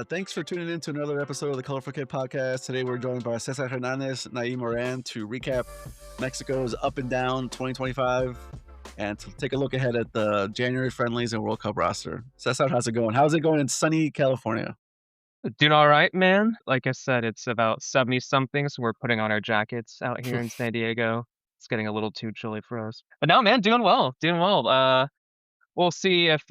Thanks for tuning in to another episode of the Colorful Kid podcast. Today we're joined by Cesar Hernandez, Nayib Moran to recap Mexico's up and down 2025 and to take a look ahead at the January friendlies and World Cup roster. Cesar, how's it going? How's it going in sunny California? Doing all right, man. Like I said, it's about 70 something, so we're putting on our jackets out here in San Diego. It's getting a little too chilly for us. But no, man, doing well, doing well. We'll see if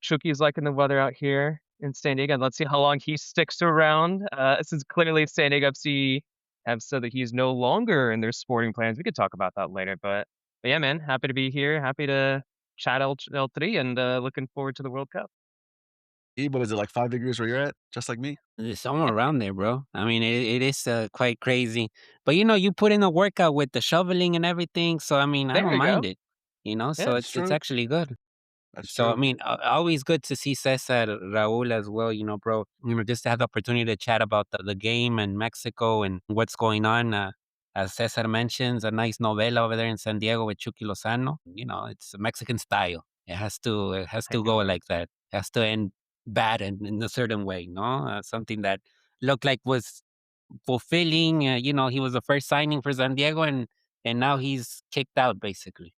Chucky's liking the weather out here in San Diego. And let's see how long he sticks around. Since clearly San Diego FC have said that he's no longer in their sporting plans. We could talk about that later, but yeah, man, happy to be here. Happy to chat L3 and looking forward to the World Cup. What is it, like 5 degrees where you're at? Just like me? It's somewhere around there, bro. I mean, it is quite crazy. But you put in a workout with the shoveling and everything. So I mean, I There don't we go. mind it. Yeah. So That's it's true. actually good. That's So I true. mean, always good to see Cesar, Raul as well. Bro. Just to have the opportunity to chat about the game and Mexico and what's going on. As Cesar mentions, a nice novela over there in San Diego with Chucky Lozano. It's Mexican style. It has to I go know. like that. It has to end bad in a certain way. No, something that looked like was fulfilling. He was the first signing for San Diego, and now he's kicked out basically.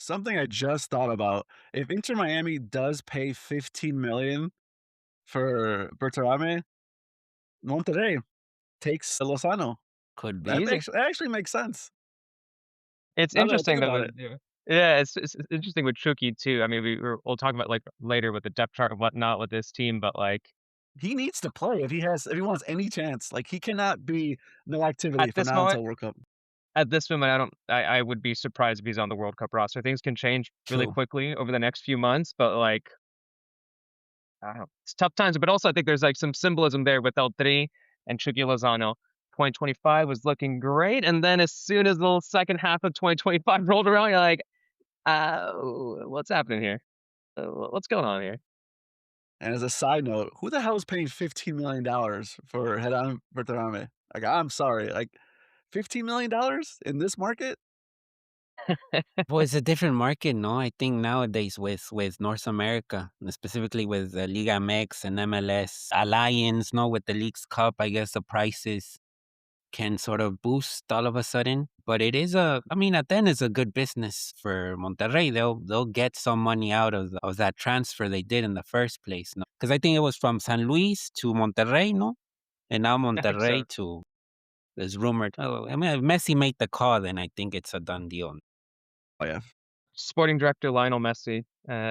Something I just thought about. If Inter Miami does pay 15 million for Berterame, Monterrey takes Lozano. Could That be. Easy. makes that actually makes sense. It's Now that I think interesting that about with it, yeah, it's interesting with Chucky too. I mean, we'll talk about, like, later with the depth chart and whatnot with this team, but, like, he needs to play if he wants any chance. Like, he cannot be no activity at from this now moment until World Cup. I would be surprised if he's on the World Cup roster. Things can change really True. quickly over the next few months, but, like, I don't know, it's tough times, but also I think there's, like, some symbolism there with El Tri and Chucky Lozano. 2025 was looking great, and then as soon as the second half of 2025 rolled around, you're like, what's happening here? What's going on here?" And as a side note, who the hell is paying $15 million for Hernan Berterame? Like, I'm sorry, like $15 million in this market? Well, it's a different market, no? I think nowadays with North America, and specifically with the Liga MX and MLS alliance, no, with the Leagues Cup, I guess the prices can sort of boost all of a sudden. But I mean, at the end, it's a good business for Monterrey. They'll get some money out of that transfer they did in the first place, no? Because I think it was from San Luis to Monterrey, no? And now I think so. Monterrey to is rumored. Oh, I mean, if Messi made the call, then I think it's a done deal. Oh, yeah. Sporting director Lionel Messi,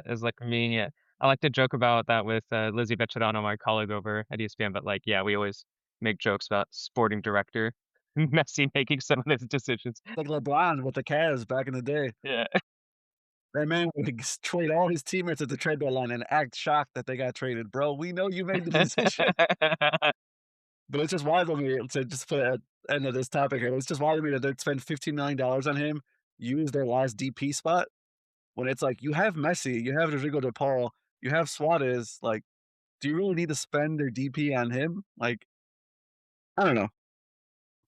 is like me, yeah. I like to joke about that with, Lizzie Veterano, my colleague over at ESPN, but, like, yeah, we always make jokes about sporting director Messi making some of his decisions. Like LeBron with the Cavs back in the day. Yeah. That man would trade all his teammates at the trade deadline and act shocked that they got traded. Bro, we know you made the decision. But it's just wild to me to just put an end of this topic here. It's just wild to me that they'd spend $15 million on him, use their last DP spot when it's like you have Messi, you have Rodrigo de Paul, you have Suarez. Like, do you really need to spend their DP on him? Like, I don't know.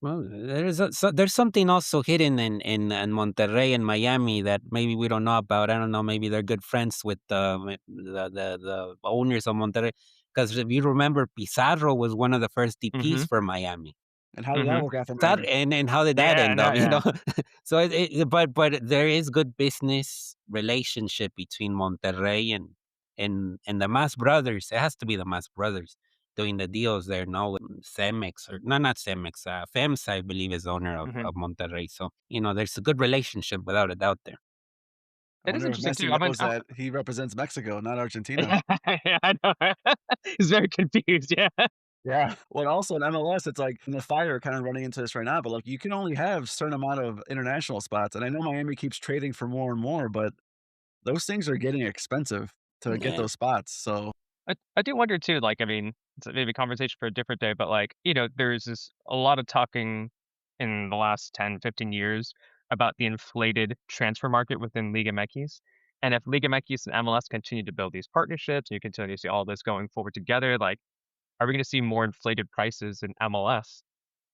Well, there's something also hidden in Monterrey and Miami that maybe we don't know about. I don't know. Maybe they're good friends with the owners of Monterrey. Because if you remember, Pizarro was one of the first DPs Mhm, for Miami. And how did that mhm. work out for That Miami? and how did that Yeah, end no, up? yeah. So but there is good business relationship between Monterrey and the Mas brothers. It has to be the Mas brothers doing the deals there. No, with Cemex or no, not Cemex. FEMSA, I believe, is owner Mhm. of Monterrey. So there's a good relationship without a doubt there. I It is wonder if interesting Messi too. I mean, knows that he represents Mexico, not Argentina. yeah, I know. He's very confused, yeah. Yeah. Well, also in MLS, it's like in the Fire kind of running into this right now, but like you can only have a certain amount of international spots. And I know Miami keeps trading for more and more, but those things are getting expensive to get Yeah. those spots. So I do wonder too, like, I mean, it's maybe a conversation for a different day, but, like, there's this a lot of talking in the last 10, 15 years about the inflated transfer market within Liga MX. And if Liga MX and MLS continue to build these partnerships, and you continue to see all this going forward together, like, are we gonna see more inflated prices in MLS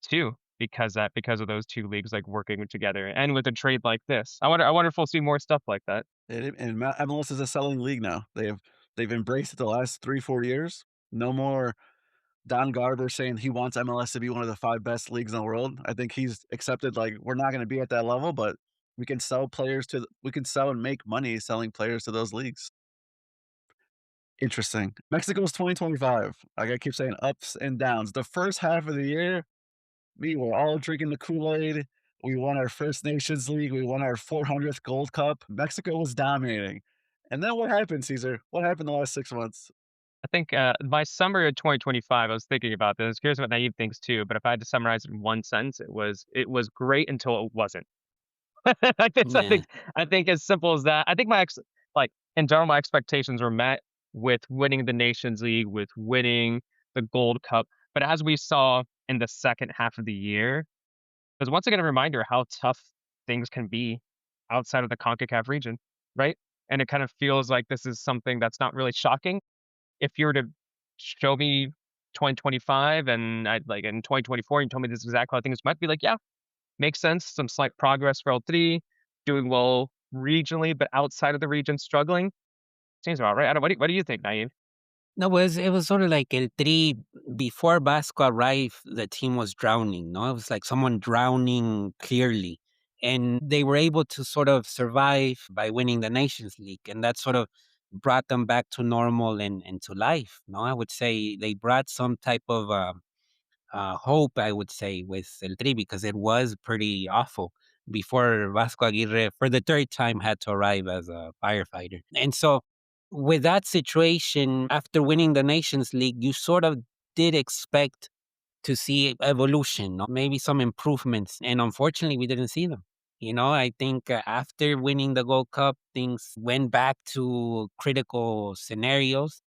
too? Because of those two leagues, like, working together and with a trade like this. I wonder if we'll see more stuff like that. and MLS is a selling league now. They've embraced it the last 3, 4 years. No more Don Garber saying he wants MLS to be one of the 5 best leagues in the world. I think he's accepted, like, we're not gonna be at that level, but we can sell and make money selling players to those leagues. Interesting. Mexico's 2025. Like I keep saying, ups and downs. The first half of the year, we were all drinking the Kool-Aid. We won our First Nations League. We won our 400th Gold Cup. Mexico was dominating. And then what happened, Caesar? What happened the last 6 months? I think, by summer of 2025, I was thinking about this. Curious what Nayib thinks too, but if I had to summarize it in one sentence, it was great until it wasn't. Yeah. I think as simple as that. I think like in general, my expectations were met with winning the Nations League, with winning the Gold Cup. But as we saw in the second half of the year, it was once again a reminder how tough things can be outside of the CONCACAF region, right? And it kind of feels like this is something that's not really shocking. If you were to show me 2025 and I like in 2024, you told me this is exactly how things might be like, yeah, makes sense. Some slight progress for L3, doing well regionally, but outside of the region, struggling. Seems about right. I don't. What do you think, Naive? No, it was sort of like El Tri before Vasco arrived, the team was drowning. No, it was like someone drowning clearly, and they were able to sort of survive by winning the Nations League, and that sort of brought them back to normal and to life. No, I would say they brought some type of hope, I would say, with El Tri because it was pretty awful before Vasco Aguirre, for the third time, had to arrive as a firefighter. And so, with that situation, after winning the Nations League, you sort of did expect to see evolution, no? Maybe some improvements. And unfortunately, we didn't see them. I think after winning the Gold Cup, things went back to critical scenarios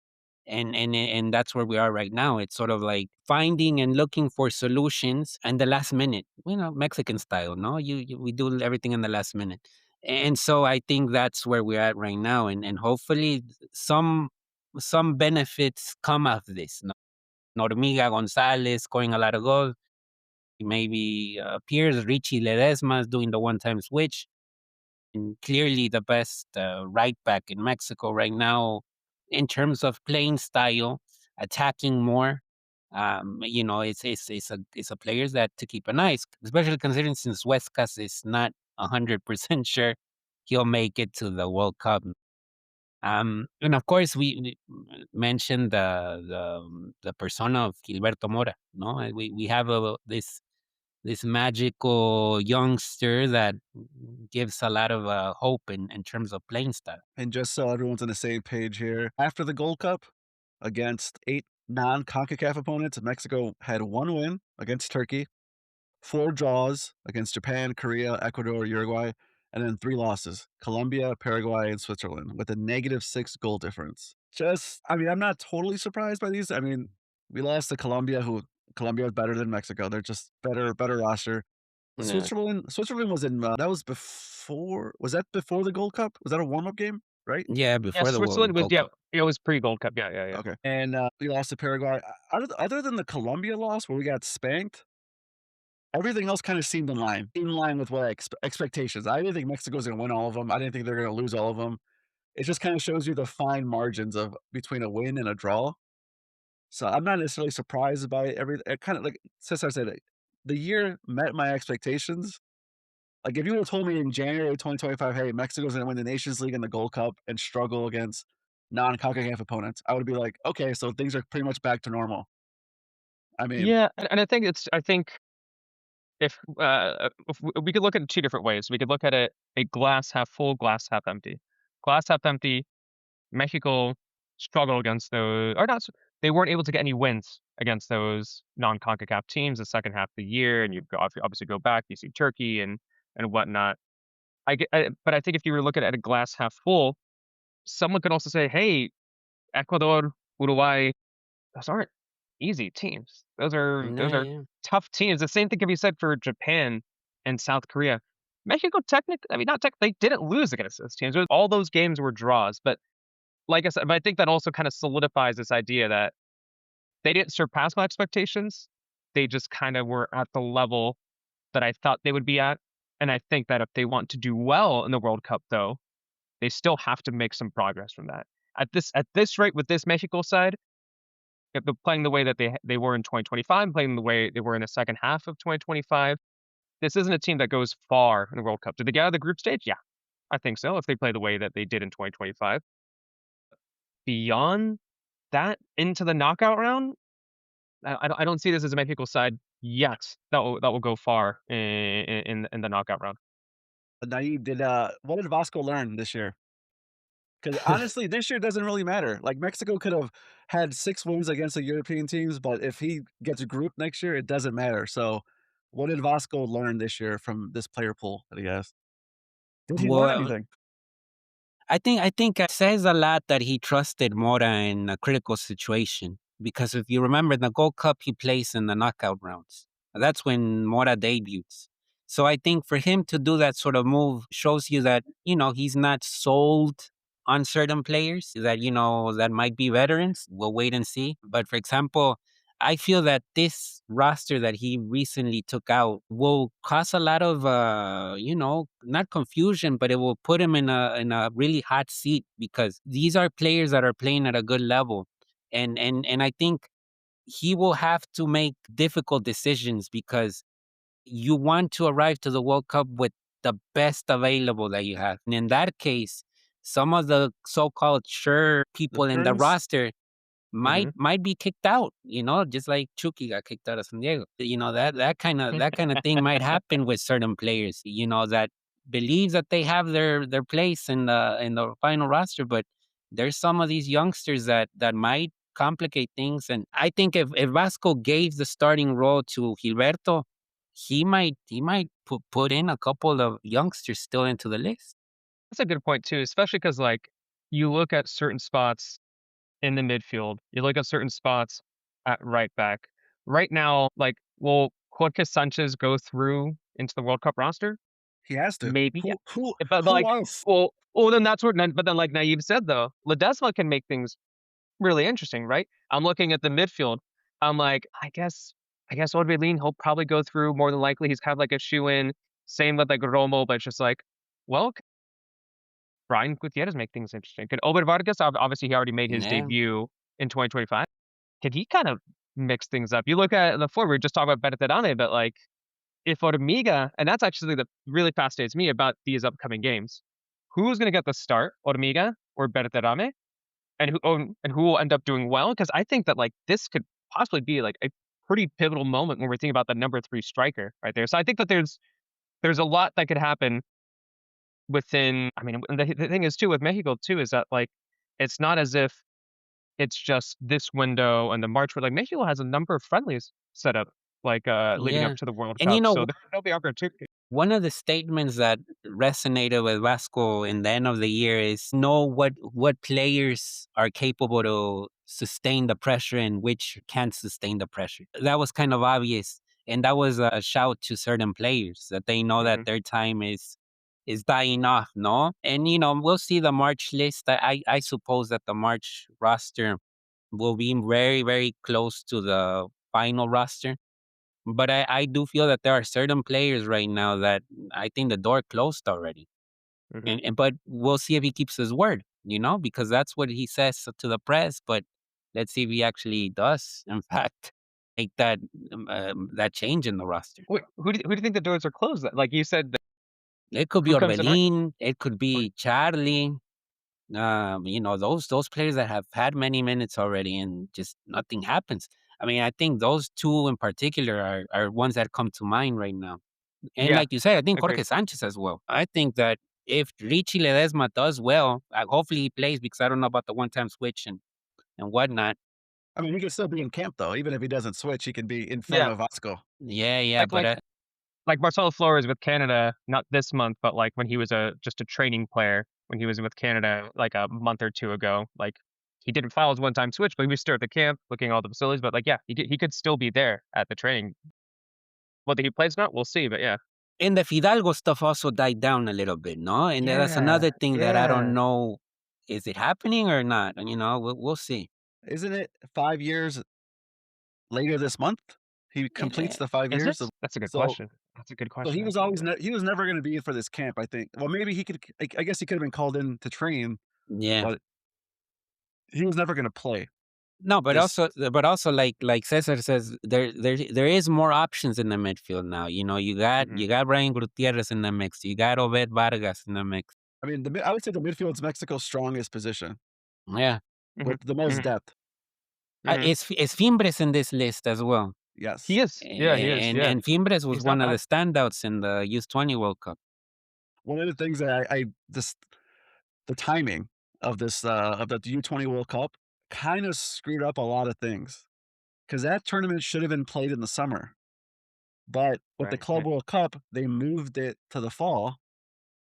and that's where we are right now. It's sort of like finding and looking for solutions and the last minute, Mexican style. No, we do everything in the last minute, and so I think that's where we're at right now, and hopefully some benefits come of this. No? Normiga Gonzalez scoring a lot of goals. Maybe Pierce Richie Ledesma is doing the one-time switch and clearly the best right back in Mexico right now in terms of playing style, attacking more. It's a players that to keep an eye, especially considering since Huescas is not 100% sure he'll make it to the World Cup. And of course, we mentioned the persona of Gilberto Mora. No, we have this magical youngster that gives a lot of hope in terms of playing style. And just so everyone's on the same page here, after the Gold Cup, against 8 non-CONCACAF opponents, Mexico had 1 win against Turkey, 4 draws against Japan, Korea, Ecuador, Uruguay, and then 3 losses, Colombia, Paraguay, and Switzerland, with a -6 goal difference. I mean, I'm not totally surprised by these. I mean, we lost to Colombia, who Colombia is better than Mexico. They're just better roster. Yeah, Switzerland was in, that was that before the Gold Cup? Was that a warm-up game, right? yeah, Yeah, before the Switzerland was Gold yeah, Cup. it was pre-Gold Cup. Yeah, yeah, yeah. Okay, and, we lost to Paraguay. Other than the Colombia loss where we got spanked, everything else kinda seemed in line with what I expectations. I didn't think Mexico was gonna win all of them. I didn't think they were gonna lose all of them. It just kinda shows you the fine margins of between a win and a draw. So, I'm not necessarily surprised by it kinda like Cesar said, the year met my expectations. Like, if you would've told me in January of 2025, "Hey, Mexico's gonna win the Nations League and the Gold Cup and struggle against non-CONCACAF opponents," I would be like, "Okay, so things are pretty much back to normal." I mean, Yeah, and I think if we could look at it two different ways. We could look at it a glass half full, glass half empty. Glass half empty. Mexico struggled against those, or not. They weren't able to get any wins against those non-CONCACAF teams the second half of the year, and you obviously go back, you see Turkey and whatnot. But I think if you were looking at a glass half full, someone could also say, "Hey, Ecuador, Uruguay, those aren't easy teams. Yeah, Those are yeah. tough teams." The same thing can be said for Japan and South Korea. Mexico I mean, not they didn't lose against those teams. All those games were draws, but like I said, but I think that also kind of solidifies this idea that they didn't surpass my expectations. They just kind of were at the level that I thought they would be at. And I think that if they want to do well in the World Cup, though, they still have to make some progress from that. At this rate with this Mexico side, if they're playing the way that they were in 2025, playing the way they were in the second half of 2025, this isn't a team that goes far in the World Cup. Did they get out of the group stage? Yeah, I think so, if they play the way that they did in 2025. Beyond that, into the knockout round, I don't see this as a Mexico side yet that will go far in the knockout round. Nayib, what did Vasco learn this year? Because honestly, this year doesn't really matter. Like Mexico could have had 6 wins against the European teams, but if he gets a group next year, it doesn't matter. So, what did Vasco learn this year from this player pool that he has? Did he learn Well, anything? I think it says a lot that he trusted Mora in a critical situation because if you remember the Gold Cup, he plays in the knockout rounds. That's when Mora debuts. So I think for him to do that sort of move shows you that he's not sold on certain players that that might be veterans. We'll wait and see. But for example, I feel that this roster that he recently took out will cause a lot of not confusion, but it will put him in a really hot seat because these are players that are playing at a good level. And I think he will have to make difficult decisions because you want to arrive to the World Cup with the best available that you have. And in that case, some of the so-called sure people in the Veterans? roster might Mhm. might be kicked out, just like Chucky got kicked out of San Diego. That kind of thing might happen with certain players, that believe that they have their place in the final roster, but there's some of these youngsters that might complicate things. And I think if Vasco gave the starting role to Gilberto, he might put in a couple of youngsters still into the list. That's a good point too, especially because like, you look at certain spots in the midfield, you look at certain spots at right back. Right now, like, will Jorge Sanchez go through into the World Cup roster? He has to. Maybe, yeah. But, Who like, else? then that's where but then, like Naive said, though, Ledesma can make things really interesting, right? I'm looking at the midfield. I'm like, I guess Orbelin, he'll probably go through more than likely. He's kind of like a shoe-in. Same with, like, Romo, but it's just like, well, Brian Gutierrez make things interesting. Could Ober Vargas, obviously, he already made his Yeah, debut in 2025. Can he kind of mix things up? You look at the forward, we were just talking about Berterame, but, like, if Hormiga, and that's actually the really fascinates me about these upcoming games. Who's gonna get the start, Hormiga or Berterame? And who will end up doing well? Because I think that, like, this could possibly be, like, a pretty pivotal moment when we're thinking about the number 3 striker right there. So I think that there's a lot that could happen within. I mean, and the thing is too with Mexico too is that, like, it's not as if it's just this window and the March where, like, Mexico has a number of friendlies set up, like, leading up yeah. to the World And Cup, so there'll be opportunity. one of the statements that resonated with Vasco in the end of the year is know what players are capable to sustain the pressure and which can't sustain the pressure. That was kind of obvious. And that was a shout to certain players that they know that Mhm, their time is dying off, no? And we'll see the March list. I suppose that the March roster will be very, very close to the final roster. But I do feel that there are certain players right now that I think the door closed already. mhm. And but we'll see if he keeps his word, because that's what he says to the press. But let's see if he actually does, in fact, make that change in the roster. Wait, who do you think the doors are closed at? Like you said, It could be who comes to mind? Orbelin, it could be Charlie. Those players that have had many minutes already and just nothing happens. I mean, I think those two in particular are ones that come to mind right now. And Yeah, like you said, I think agreed. Jorge Sanchez as well. I think that if Richie Ledesma does well, hopefully he plays because I don't know about the one-time switch and whatnot. I mean, he can still be in camp though. Even if he doesn't switch, he can be in front Yeah, of Vasco. Yeah, yeah, like but like like Marcelo Flores with Canada, not this month, but, like, when he was just a training player, when he was with Canada, like, a month or 2 ago, like, he didn't file his one-time switch, but he was still at the camp looking at all the facilities, but, like, yeah, he could still be there at the training. Whether he plays or not, we'll see, but yeah. and the Fidalgo stuff also died down a little bit, no? And that's Yeah, another thing that I don't yeah. know, is it happening or not? And we'll see. Isn't it 5 years later this month? He Yeah, completes the 5 Is years it? of That's a good so question. That's a good so he question, was actually. always he was never gonna be in for this camp, I think. Well, maybe he could I guess he could have been called in to train, yeah. but he was never gonna play. No, This but also like Cesar says, there is more options in the midfield now. Mhm. You got Brian Gutierrez in the mix. You got Obed Vargas in the mix. I mean, I would say the midfield's Mexico's strongest position Yeah. Mhm. with the most Mhm. depth. Mhm. Is Fimbres in this list as well? He Yes. is. Yeah, he is. And Yeah. Fimbres was He's not one of the bad. standouts in the U20 World Cup. One of the things that I just the timing of the U20 World Cup kind of screwed up a lot of things because that tournament should have been played in the summer. But with the Right, Club right. World Cup, they moved it to the fall.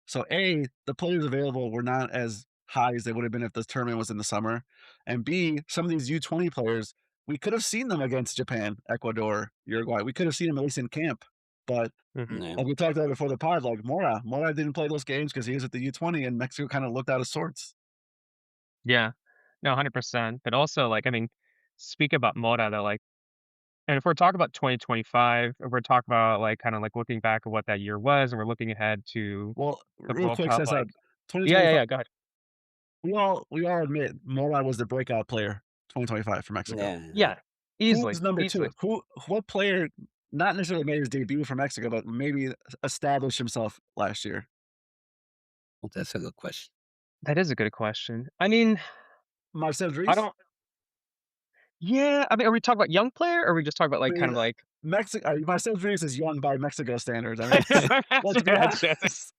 So A, the players available were not as high as they would have been if the tournament was in the summer. And B, some of these U20 players, we could have seen them against Japan, Ecuador, Uruguay. We could have seen them at least in camp. But Mhm. Yeah. like we talked about before the pod, like Mora didn't play those games because he was at the U20 and Mexico kind of looked out of sorts. Yeah. No, 100%. But also, like, I mean, speak about Mora though, like, and if we're talking about 2025, if we're talking about, like, kinda, like, looking back at what that year was, and we're looking ahead to Well, the real World quick, Cup, says like yeah, yeah, 2025, yeah, go ahead. we all admit Mora was the breakout player 2025 for Mexico. Yeah. Yeah. Easily, Who's number easily. 2? What player not necessarily made his debut for Mexico, but maybe established himself last year? Well, that's a good question. That is a good question. I mean, Marcel I Dries? don't yeah, I mean, are we talking about young player, or are we just talking about, I like, kind mean, of like Marcel Dries is young by Mexico standards. I mean, That's let's true, be that's true. honest.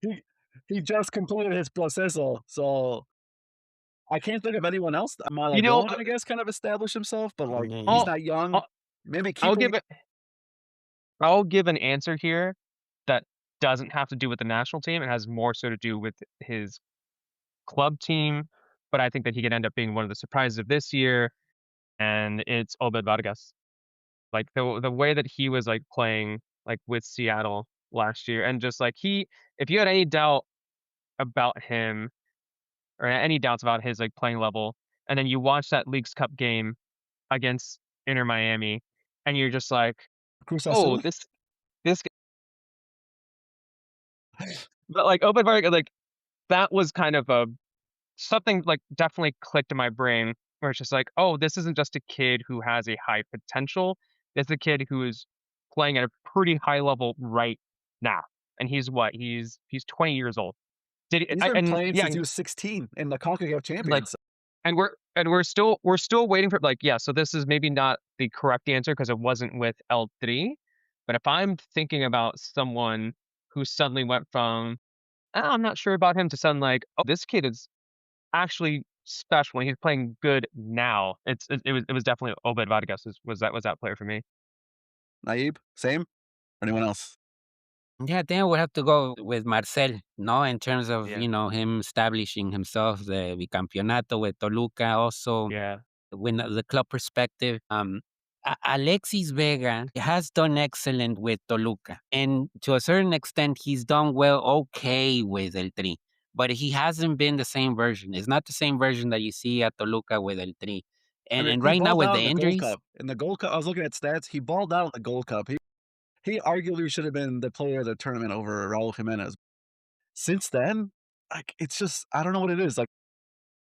He he just completed his proceso, so I can't think of anyone else. You know, Malagón, I guess, kind of established himself, but, like, he's I'll Yeah. not young. I'll Maybe I'll keeper. give it I'll give an answer here that doesn't have to do with the national team, it has more so to do with his club team, but I think that he could end up being one of the surprises of this year, and it's Obed Vargas. Like, the way that he was, like, playing, like, with Seattle last year, and just, like, he if you had any doubt about him, or any doubts about his, like, playing level, and then you watch that Leagues Cup game against Inter Miami, and you're just like, Cruz "Oh, Azul? this" but, like, Obed Vargas, like, that was kind of a something, like, definitely clicked in my brain where it's just like, "Oh, this isn't just a kid who has a high potential. It's a kid who is playing at a pretty high level right now." And he's what? He's 20 years old. Did he He's been and playing yeah, since he was 16 in the CONCACAF like, Champions. and we're still waiting for like, yeah, so this is maybe not the correct answer because it wasn't with L3, but if I'm thinking about someone who suddenly went from, "Ah, I'm not sure about him," to sudden like, "Oh, this kid is actually special, and he's playing good now." It was definitely Obed Vargas was that player for me. Nayib, same? Or anyone else? Yeah, I think I would have to go with Marcel, no, in terms of, Yeah. him establishing himself, the bicampeonato with Toluca, also Yeah. when the club perspective. Alexis Vega has done excellent with Toluca, and to a certain extent, he's done well, okay with El Tri, but he hasn't been the same version. It's not the same version that you see at Toluca with El Tri. I mean, And he right now balled with out the in the Gold injuries, Cup. In the Gold Cup, I was looking at stats. He balled out in the Gold Cup. He arguably should have been the player of the tournament over Raul Jimenez. Since then, like it's just I don't know what it is. Like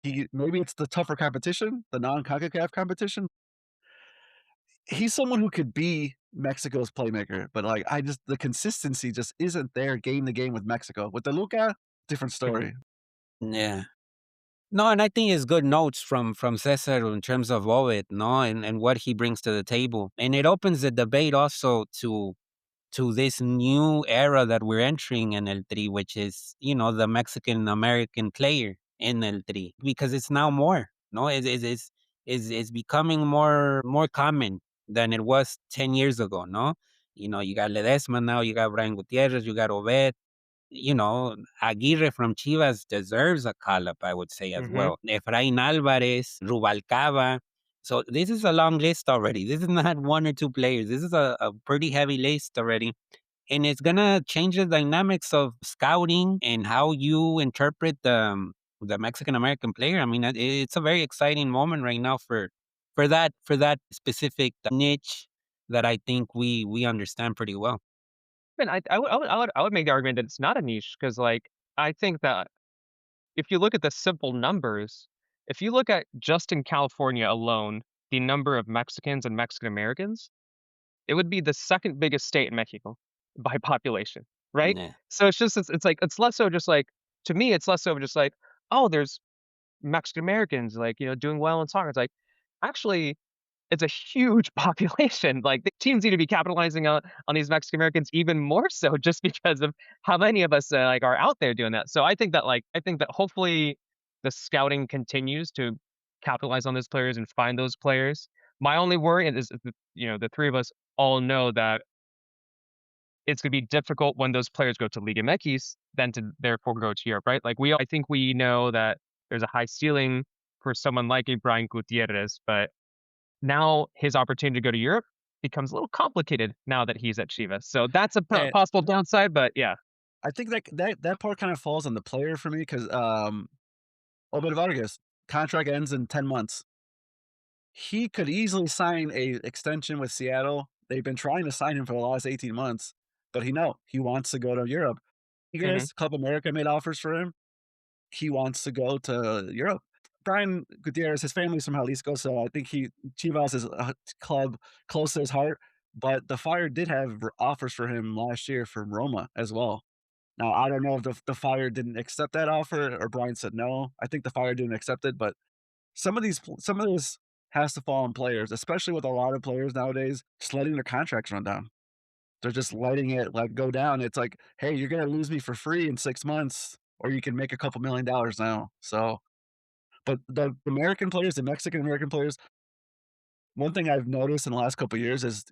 he maybe it's the tougher competition, the non-CONCACAF competition. He's someone who could be Mexico's playmaker, but like I just the consistency just isn't there game to game with Mexico. With the Luca, different Mhm. story. yeah. No, and I think it's good notes from Cesar in terms of Ovid, no, and what he brings to the table, and it opens the debate also to this new era that we're entering in El Tri, which is the Mexican American player in El Tri, because it's now more, no, it's becoming more common than it was 10 years ago, no. You got Ledesma now, you got Brian Gutierrez, you got Obed, Aguirre from Chivas deserves a call up, I would say as Mhm. well. Efrain Alvarez, Rubalcaba. So this is a long list already. This is not one or two players. This is a pretty heavy list already. And it's gonna change the dynamics of scouting and how you interpret the Mexican American player. I mean, it's a very exciting moment right now for that specific niche that I think we understand pretty well. And I would make the argument that it's not a niche because, like, I think that if you look at the simple numbers, if you look at just in California alone, the number of Mexicans and Mexican Americans, it would be the second biggest state in Mexico by population, right? Yeah. So it's like it's less so just like to me, it's less so just like, oh, there's Mexican Americans like, doing well in soccer. It's like actually it's a huge population. Like the teams need to be capitalizing on these Mexican Americans even more so just because of how many of us like are out there doing that. So I think that hopefully the scouting continues to capitalize on those players and find those players. My only worry is that, the three of us all know that it's going to be difficult when those players go to Liga MX then to therefore go to Europe, right? Like I think we know that there's a high ceiling for someone like a Brian Gutierrez, but now his opportunity to go to Europe becomes a little complicated now that he's at Chivas. So that's a And possible downside, but yeah. I think that part kind of falls on the player for me because Obed Vargas contract ends in 10 months. He could easily sign a extension with Seattle. They've been trying to sign him for the last 18 months, but he wants to go to Europe. Mhm. Tigres, Club America made offers for him. He wants to go to Europe. Brian Gutierrez, his family's from Jalisco, so I think Chivas is a club close to his heart. But the Fire did have offers for him last year from Roma as well. Now I don't know if the Fire didn't accept that offer or Brian said no. I think the Fire didn't accept it, but some of this has to fall on players, especially with a lot of players nowadays just letting their contracts run down. They're just letting it, like, go down. It's like, "Hey, you're gonna lose me for free in 6 months, or you can make a couple $1,000,000 now." So but the American players, the Mexican American players, one thing I've noticed in the last couple of years is,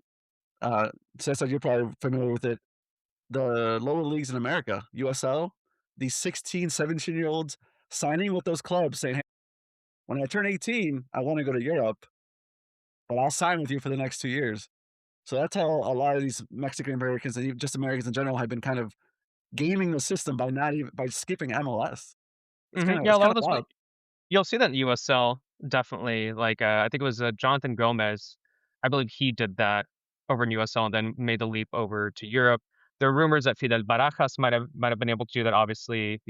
Cesar, you're probably familiar with it, the lower leagues in America, USL, these 16, 17-year-olds signing with those clubs saying, "Hey, when I turn 18, I wanna go to Europe, but I'll sign with you for the next 2 years." So that's how a lot of these Mexican Americans and even just Americans in general have been kind of gaming the system by not even by skipping MLS. Mhm. Yeah, a It's lot kinda of those wild. you'll see that in USL definitely. Like I think it was Jonathan Gomez. I believe he did that over in USL and then made the leap over to Europe. There are rumors that Fidel Barajas might have been able to do that. Obviously,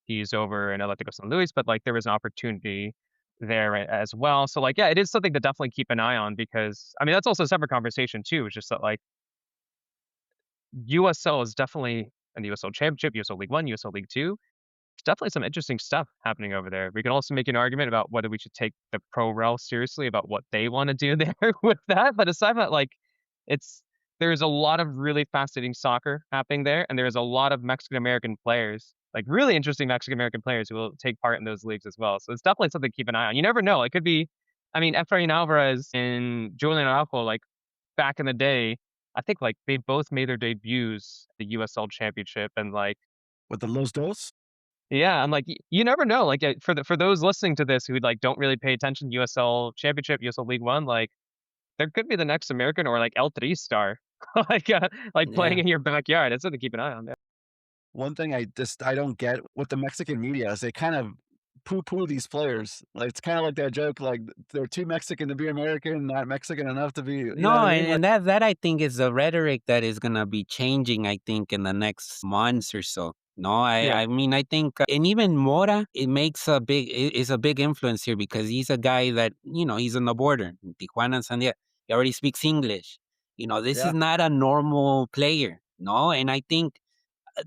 he's over in Atlético San Luis, but like there was an opportunity there as well. So like yeah, it is something to definitely keep an eye on because I mean that's also a separate conversation too. It's just that like USL is definitely in the USL Championship, USL League One, USL League Two. It's definitely some interesting stuff happening over there. We can also make an argument about whether we should take the pro rel seriously about what they want to do there with that. But aside from that, like it's there's a lot of really fascinating soccer happening there, and there's a lot of Mexican American players, like really interesting Mexican American players who will take part in those leagues as well. So it's definitely something to keep an eye on. You never know. It could be, I mean, Efrain Alvarez and Julian Araujo, like back in the day, I think like they both made their debuts at the USL Championship, and like With the Los Dos? yeah, I'm like, you never know, like, for those listening to this who, like, don't really pay attention to USL Championship, USL League One, like, there could be the next American or, like, El Tri star, like, playing Yeah. in your backyard. That's something to keep an eye on, yeah. One thing I don't get with the Mexican media is they kind of poo-poo these players. Like, it's kinda like that joke, like, they're too Mexican to be American, not Mexican enough to be you know what No, I and mean? Like that I think is the rhetoric that is gonna be changing, I think, in the next months or so. No, Yeah. I mean, I think, and even Mora, it makes a is a big influence here because he's a guy that, he's on the border, in Tijuana and San Diego. He already speaks English. This is yeah, not a normal player, no? And I think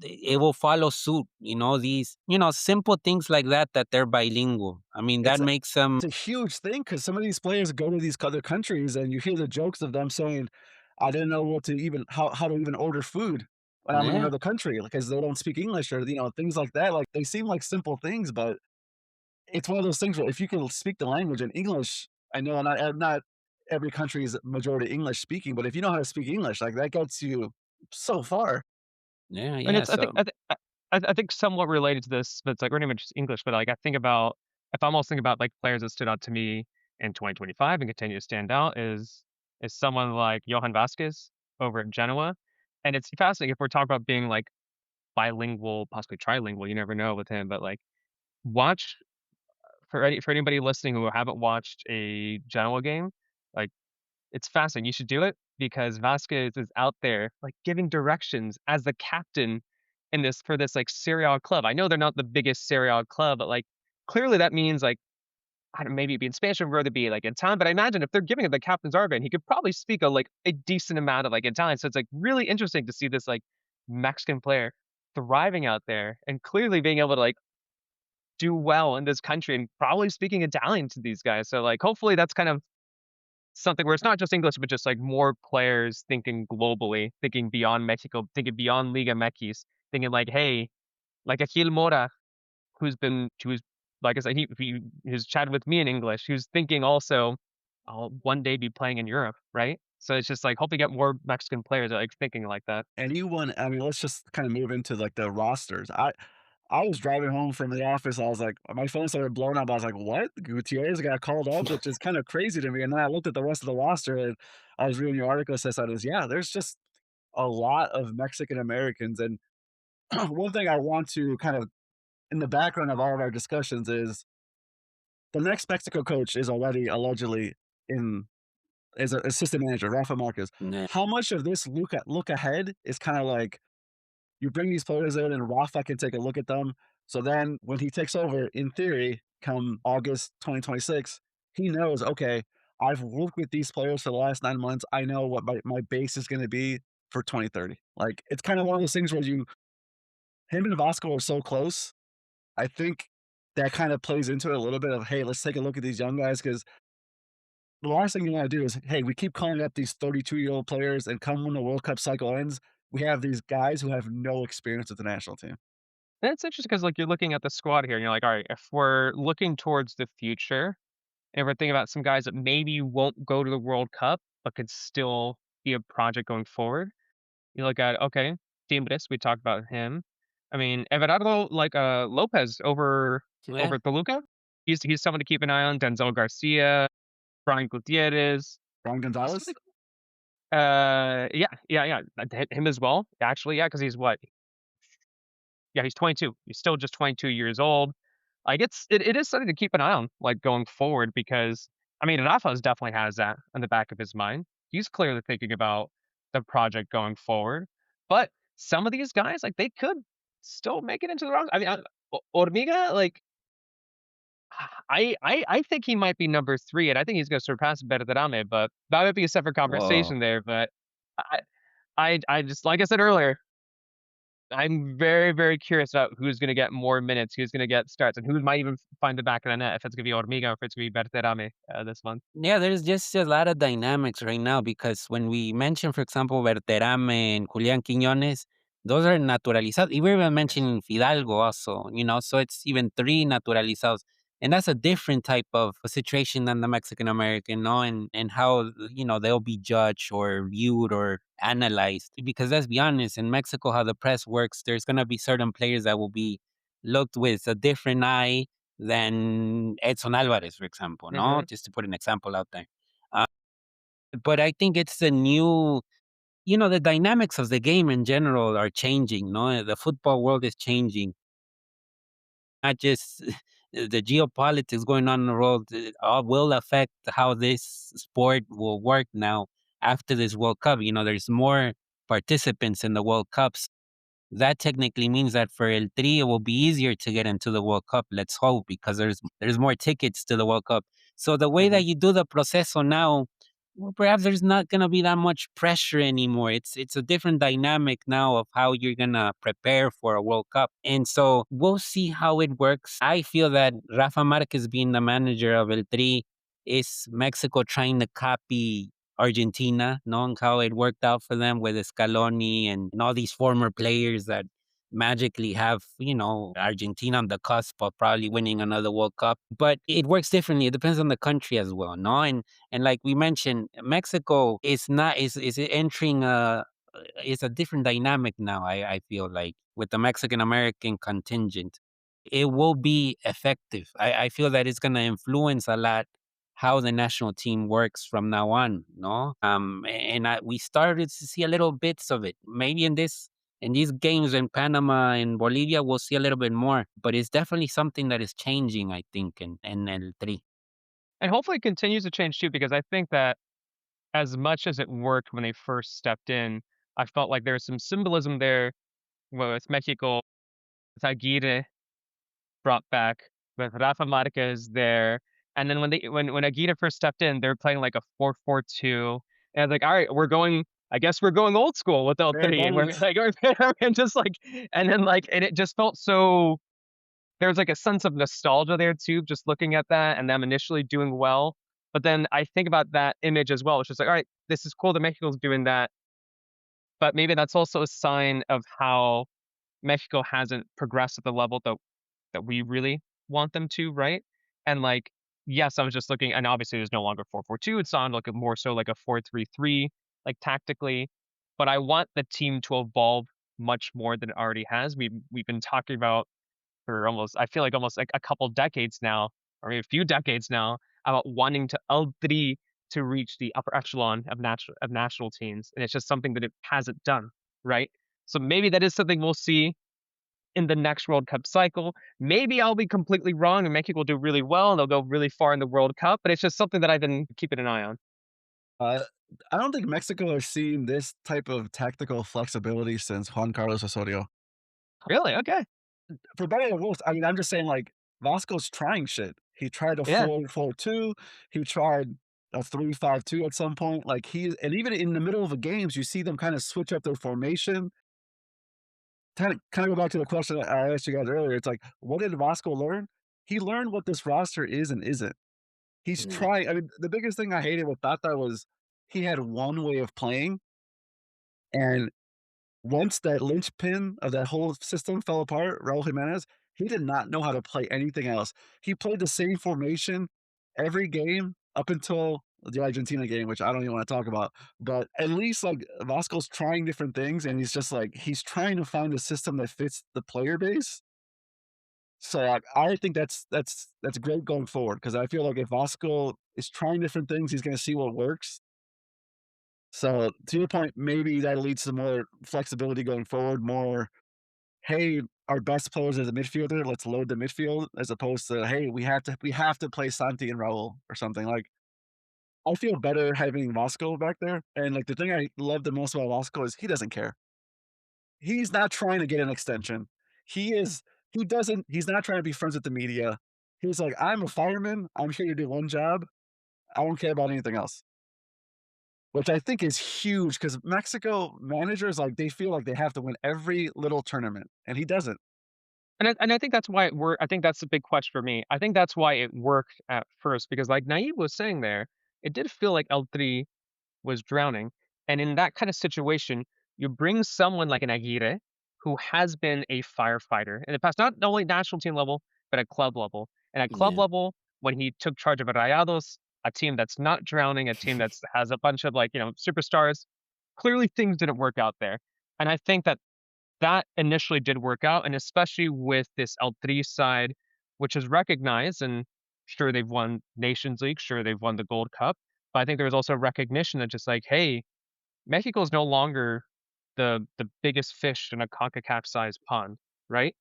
it will follow suit, these, simple things like that, that they're bilingual. I mean, that it's makes them, a huge thing because some of these players go to these other countries and you hear the jokes of them saying, "I didn't know what to even how to even order food when I'm in yeah, another country," because they don't speak English or, things like that. Like, they seem like simple things, but it's one of those things where if you can speak the language in English, I know not every country is majority English speaking, but if you know how to speak English, like, that gets you so far. yeah, And yeah. it's So, I think somewhat related to this, but it's, like, we're not even just English, but, like, I think about if I'm also thinking about, like, players that stood out to me in 2025 and continue to stand out is someone like Johan Vasquez over at Genoa, and it's fascinating if we're talking about being, like, bilingual, possibly trilingual, you never know with him, but, like, watch for anybody listening who haven't watched a Genoa game, like, it's fascinating. You should do it because Vasquez is out there, like, giving directions as the captain in this for this, like, Serie A club. I know they're not the biggest Serie A club, but, like, clearly that means, like, I don't maybe it'd be in Spanish or whether it be, like, in Italian, but I imagine if they're giving him the captain's armband, he could probably speak a decent amount of, like, Italian, so it's, like, really interesting to see this, like, Mexican player thriving out there and clearly being able to, like, do well in this country and probably speaking Italian to these guys, so, like, hopefully that's kind of something where it's not just English, but just, like, more players thinking globally, thinking beyond Mexico, thinking beyond Liga MX, thinking like, "Hey," like Achille Mora, who's like I said, he's chatted with me in English. He was thinking also, "I'll one day be playing in Europe," right? So it's just like, hope we get more Mexican players that are, like, thinking like that. Anyone I mean, let's just kinda move into, like, the rosters. I was driving home from the office, I was like my phone started blowing up, I was like, "What? Gutierrez got called up?" Which is kinda crazy to me, and then I looked at the rest of the roster, and I was reading your article, it says that is yeah, there's just a lot of Mexican Americans, and one thing I want to kind of in the background of all of our discussions is the next Mexico coach is already allegedly in as an assistant manager, Rafa Marquez. Yeah. How much of this look ahead is kinda like you bring these players in and Rafa can take a look at them. So then when he takes over, in theory, come August 2026, he knows, okay, I've worked with these players for the last 9 months. I know what my base is going to be for 2030. Like it's kind of one of those things where him and Vasco are so close. I think that kind of plays into it a little bit of, hey, let's take a look at these young guys because the last thing you want to do is, hey, we keep calling up these 32-year-old players, and come when the World Cup cycle ends, we have these guys who have no experience with the national team. And it's interesting because like, you're looking at the squad here, and you're like, "Alright, if we're looking towards the future, and we're thinking about some guys that maybe won't go to the World Cup, but could still be a project going forward." You look at, okay, Timbres, we talked about him. I mean, Everardo, like, Lopez Yeah. over Toluca, he's someone to keep an eye on. Denzel Garcia, Brian Gutierrez. Ron He's really Gonzalez? cool. Yeah, yeah, yeah, him as well, actually, yeah, because he's what? Yeah, he's 22. He's still just 22 years old. Like, it is something to keep an eye on, like, going forward because, I mean, Rafa's definitely has that in the back of his mind. He's clearly thinking about the project going forward, but some of these guys, like, they could still make it into the wrong I mean, Hormiga, like, I think he might be number 3, and I think he's gonna surpass Berterame, but that might be a separate Whoa. conversation there, but I I just like I said earlier, I'm very, very curious about who's gonna get more minutes, who's gonna get starts, and who might even find the back of the net, if it's gonna be Hormiga or if it's gonna be Berterame, this month. Yeah, there's just a lot of dynamics right now because when we mention, for example, Berterame and Julian Quiñones, those are naturalizados. We were even mentioning Fidalgo also, so it's even three naturalizados. And that's a different type of a situation than the Mexican American, no? And how, they'll be judged or viewed or analyzed. Because let's be honest, in Mexico, how the press works, there's going to be certain players that will be looked with a different eye than Edson Alvarez, for example, no? Mhm. Just to put an example out there. Uh, but I think it's the new, the dynamics of the game in general are changing, no? The football world is changing. Not just the geopolitics going on in the world all will affect how this sport will work now after this World Cup. There's more participants in the World Cups. That technically means that for El Tri, it will be easier to get into the World Cup. Let's hope, because there's more tickets to the World Cup. So the way Mhm. that you do the proceso now, well, perhaps there's not gonna be that much pressure anymore. It's a different dynamic now of how you're gonna prepare for a World Cup, and so we'll see how it works. I feel that Rafa Marquez being the manager of El Tri is Mexico trying to copy Argentina, knowing how it worked out for them with Scaloni and all these former players that magically have, Argentina on the cusp of probably winning another World Cup. But it works differently. It depends on the country as well, no? And like we mentioned, Mexico is not is entering is a different dynamic now. I feel like with the Mexican American contingent, it will be effective. I feel that it's going to influence a lot how the national team works from now on, no? We started to see a little bits of it. Maybe in these games in Panama and Bolivia, we'll see a little bit more. But it's definitely something that is changing, I think, in El Tri. And hopefully it continues to change too, because I think that as much as it worked when they first stepped in, I felt like there was some symbolism there with Mexico, with Aguirre brought back, with Rafa Marquez there. And then when Aguirre first stepped in, they were playing like a 4-4-2, and I was like, all right, we're going. I guess we're going old school with Bare L3, and we're bones. like, and just like, and then like, and it just felt so. There was like a sense of nostalgia there too, just looking at that and them initially doing well. But then I think about that image as well. It's just like, all right, this is cool that Mexico's doing that, but maybe that's also a sign of how Mexico hasn't progressed at the level that we really want them to, right? And like, yes, I was just looking, and obviously there's no longer 4-4-2. It's on like a more so like a 4-3-3, like tactically. But I want the team to evolve much more than it already has. We've been talking about for almost, I feel like almost like a couple decades now, or maybe a few decades now, about wanting to L3 to reach the upper echelon of national teams, and it's just something that it hasn't done, right? So maybe that is something we'll see in the next World Cup cycle. Maybe I'll be completely wrong and Mexico will do really well and they'll go really far in the World Cup, but it's just something that I've been keeping an eye on. Uh, I don't think Mexico has seen this type of tactical flexibility since Juan Carlos Osorio. Really? Okay. For better or worse, I mean, I'm just saying, like, Vasco's trying shit. He tried a Yeah. 4-4-2, he tried a 3-5-2 at some point, like, and even in the middle of the games, you see them kinda switch up their formation. Kinda go back to the question I asked you guys earlier, it's like, what did Vasco learn? He learned what this roster is and isn't. He's Yeah, trying I mean, the biggest thing I hated with Tata was he had one way of playing, and once that linchpin of that whole system fell apart, Raul Jimenez, he did not know how to play anything else. He played the same formation every game up until the Argentina game, which I don't even want to talk about. But at least like Vasco's trying different things, and he's just like he's trying to find a system that fits the player base. So I think that's great going forward because I feel like if Vasco is trying different things, he's going to see what works. So to your point, maybe that leads to more flexibility going forward, more, "Hey, our best players as a midfielder, let's load the midfield," as opposed to, "Hey, we have to play Santi and Raul," or something, like, I feel better having Vasco back there, and, like, the thing I love the most about Vasco is he doesn't care. He's not trying to get an extension. He is he's not trying to be friends with the media. He's like, "I'm a fireman, I'm here to do one job, I don't care about anything else." Which I think is huge because Mexico managers, like, they feel like they have to win every little tournament, and he doesn't. And I think that's why it worked. I think that's the big question for me. I think that's why it worked at first because like Nayib was saying there, it did feel like L3 was drowning. And in that kind of situation, you bring someone like an Aguirre who has been a firefighter in the past, not only national team level, but at club level. And at club yeah, level, when he took charge of Rayados, a team that's not drowning, a team that's has a bunch of like, superstars, clearly things didn't work out there. And I think that initially did work out, and especially with this L3 side, which is recognized, and sure, they've won Nations League, sure, they've won the Gold Cup, but I think there was also recognition that just like, "Hey, Mexico is no longer the biggest fish in a CONCACAF-sized pond," right?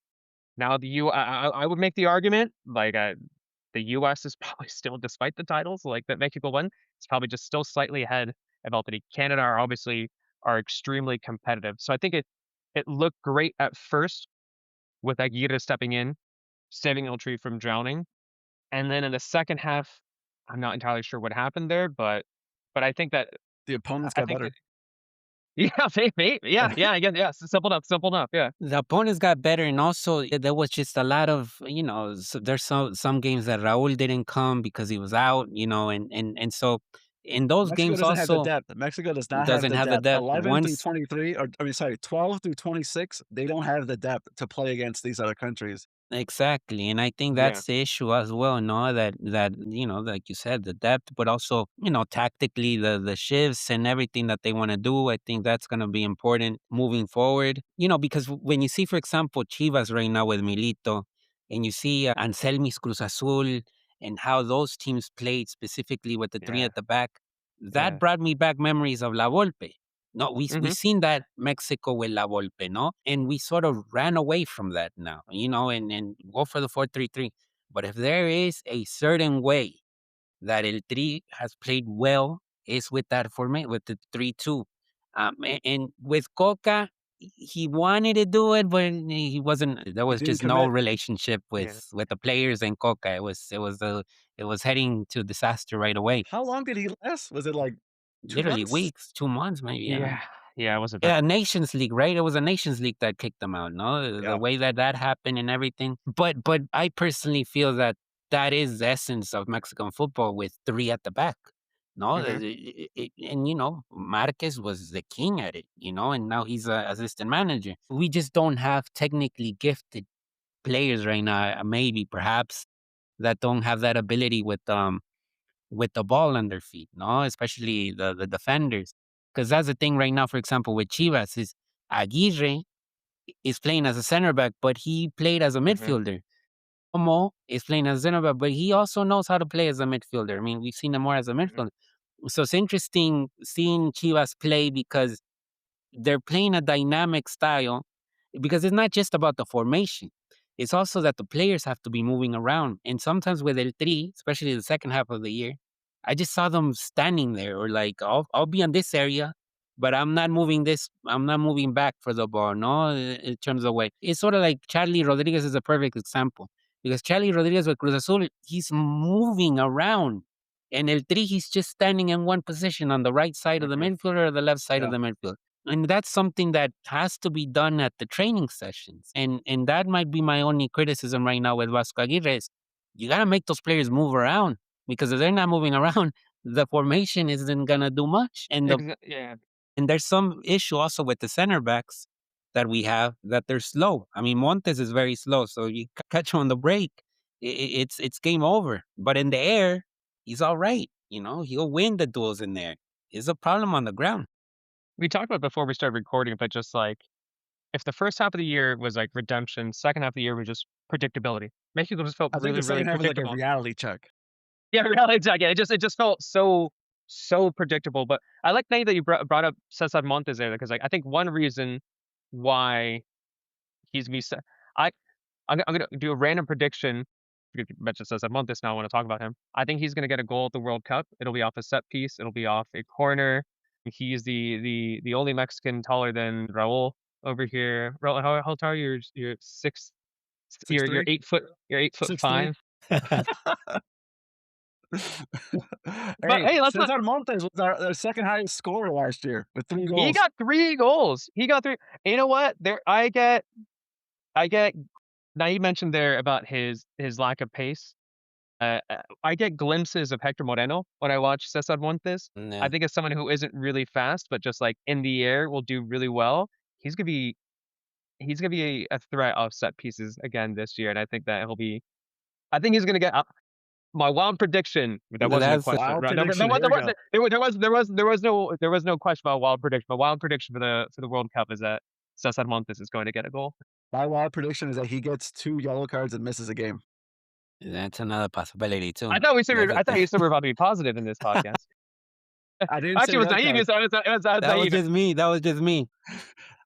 Now the U I would make the argument, like, the US is probably still despite the titles, like, that Mexico won, it's probably just still slightly ahead of L3. Canada are extremely competitive, so I think it looked great at first with Aguirre stepping in, saving Iltree from drowning, and then in the second half, I'm not entirely sure what happened there, but I think that The opponents I got think better. that yeah, maybe, yeah, yeah, again, yeah, simple enough, yeah. the opponents got better, and also there was just a lot of there's some games that Raul didn't come because he was out, and so in those Mexico games doesn't have the also depth. Mexico does not have doesn't the have the depth. depth 11 through once. 23, or I mean, sorry, 12 through 26, they don't have the depth to play against these other countries. Exactly, and I think Yeah. that's the issue as well, no? That like you said, the depth, but also tactically the shifts and everything that they want to do. I think that's going to be important moving forward. Because when you see, for example, Chivas right now with Milito, and you see Anselmi's Cruz Azul, and how those teams played specifically with the three Yeah, at the back, that yeah. brought me back memories of La Volpe. No, we Mhm. seen that Mexico with La Volpe, no? And we sort of ran away from that now, and go for the 4-3-3. But if there is a certain way that El Tri has played well, is with that format, with the 3-2. And with Coca, he wanted to do it, but he wasn't. There He was didn't just no commit. relationship Yeah. with the players and Coca. It was heading to disaster right away. How long did he last? Was it like 2 Literally months? weeks, 2 months, maybe. I don't know. Yeah. Yeah, it wasn't very Yeah, Nations League, right? It was a Nations League that kicked them out, no? The Yeah. way that that happened and everything. But I personally feel that that is the essence of Mexican football with three at the back. No, Mhm. and Marquez was the king at it, and now he's a assistant manager. We just don't have technically gifted players right now, maybe perhaps that don't have that ability with the ball on their feet, no, especially the defenders. Because that's the thing right now, for example, with Chivas is Aguirre is playing as a center back, but he played as a Mhm. midfielder. Como is playing as a center back, but he also knows how to play as a midfielder. I mean, we've seen him more as a Mhm. midfielder. So it's interesting seeing Chivas play because they're playing a dynamic style because it's not just about the formation. It's also that the players have to be moving around. And sometimes with El Tri, especially the second half of the year, I just saw them standing there or like, I'll be on this area, but I'm not moving back for the ball, no, in terms of way. It's sort of like Charlie Rodriguez is a perfect example because Charlie Rodriguez with Cruz Azul, he's moving around. And El Tri, he's just standing in one position on the right side of the Mhm. midfield or the left side of Yeah. the midfield. And that's something that has to be done at the training sessions. And that might be my only criticism right now with Vasco Aguirre is you gotta make those players move around because if they're not moving around, the formation isn't gonna do much. Yeah. And there's some issue also with the center backs that we have that they're slow. I mean, Montes is very slow, so you catch him on the break, it's game over. But in the air, he's all right. He'll win the duels in there. It's a problem on the ground. We talked about before we started recording, but just like if the first half of the year was like redemption, second half of the year was just predictability. Mexico just felt I think really, the really second half was like a predictable. reality check. Yeah, reality check. Yeah, it just felt so predictable. But I like Nate that you brought up Cesar Montes there because like I think one reason why he's gonna be I I'm gonna do a random prediction. You mentioned Cesar Montes now. I want to talk about him. I think he's gonna get a goal at the World Cup. It'll be off a set piece. It'll be off a corner. He's the only Mexican taller than Raul over here. Raul, how tall are you? You're six. Six You're three, 8 foot. You're 8 foot 6'3". five. But Hey, hey, let's not. Cesar Montes was our second highest scorer last year with 3 He goals. got 3 goals. He got three. You know what? I get. Now you mentioned there about his lack of pace. I get glimpses of Hector Moreno when I watch Cesar Montes. I Yeah. think as someone who isn't really fast, but just like in the air will do really well. He's gonna be he's gonna be a threat off set pieces again this year, and I think that he'll be. I think he's gonna get my wild prediction. That wasn't a That's question. Wild Right? There, prediction, here we go. there was no question about wild prediction. My wild prediction for the World Cup is that Cesar Montes is going to get a goal. My wild prediction is that he gets 2 yellow cards and misses a game. that's another possibility too. I thought you said we were about to be positive in this podcast. I didn't say Actually, it was red naive. card. It was That was naive. just me. That was just me.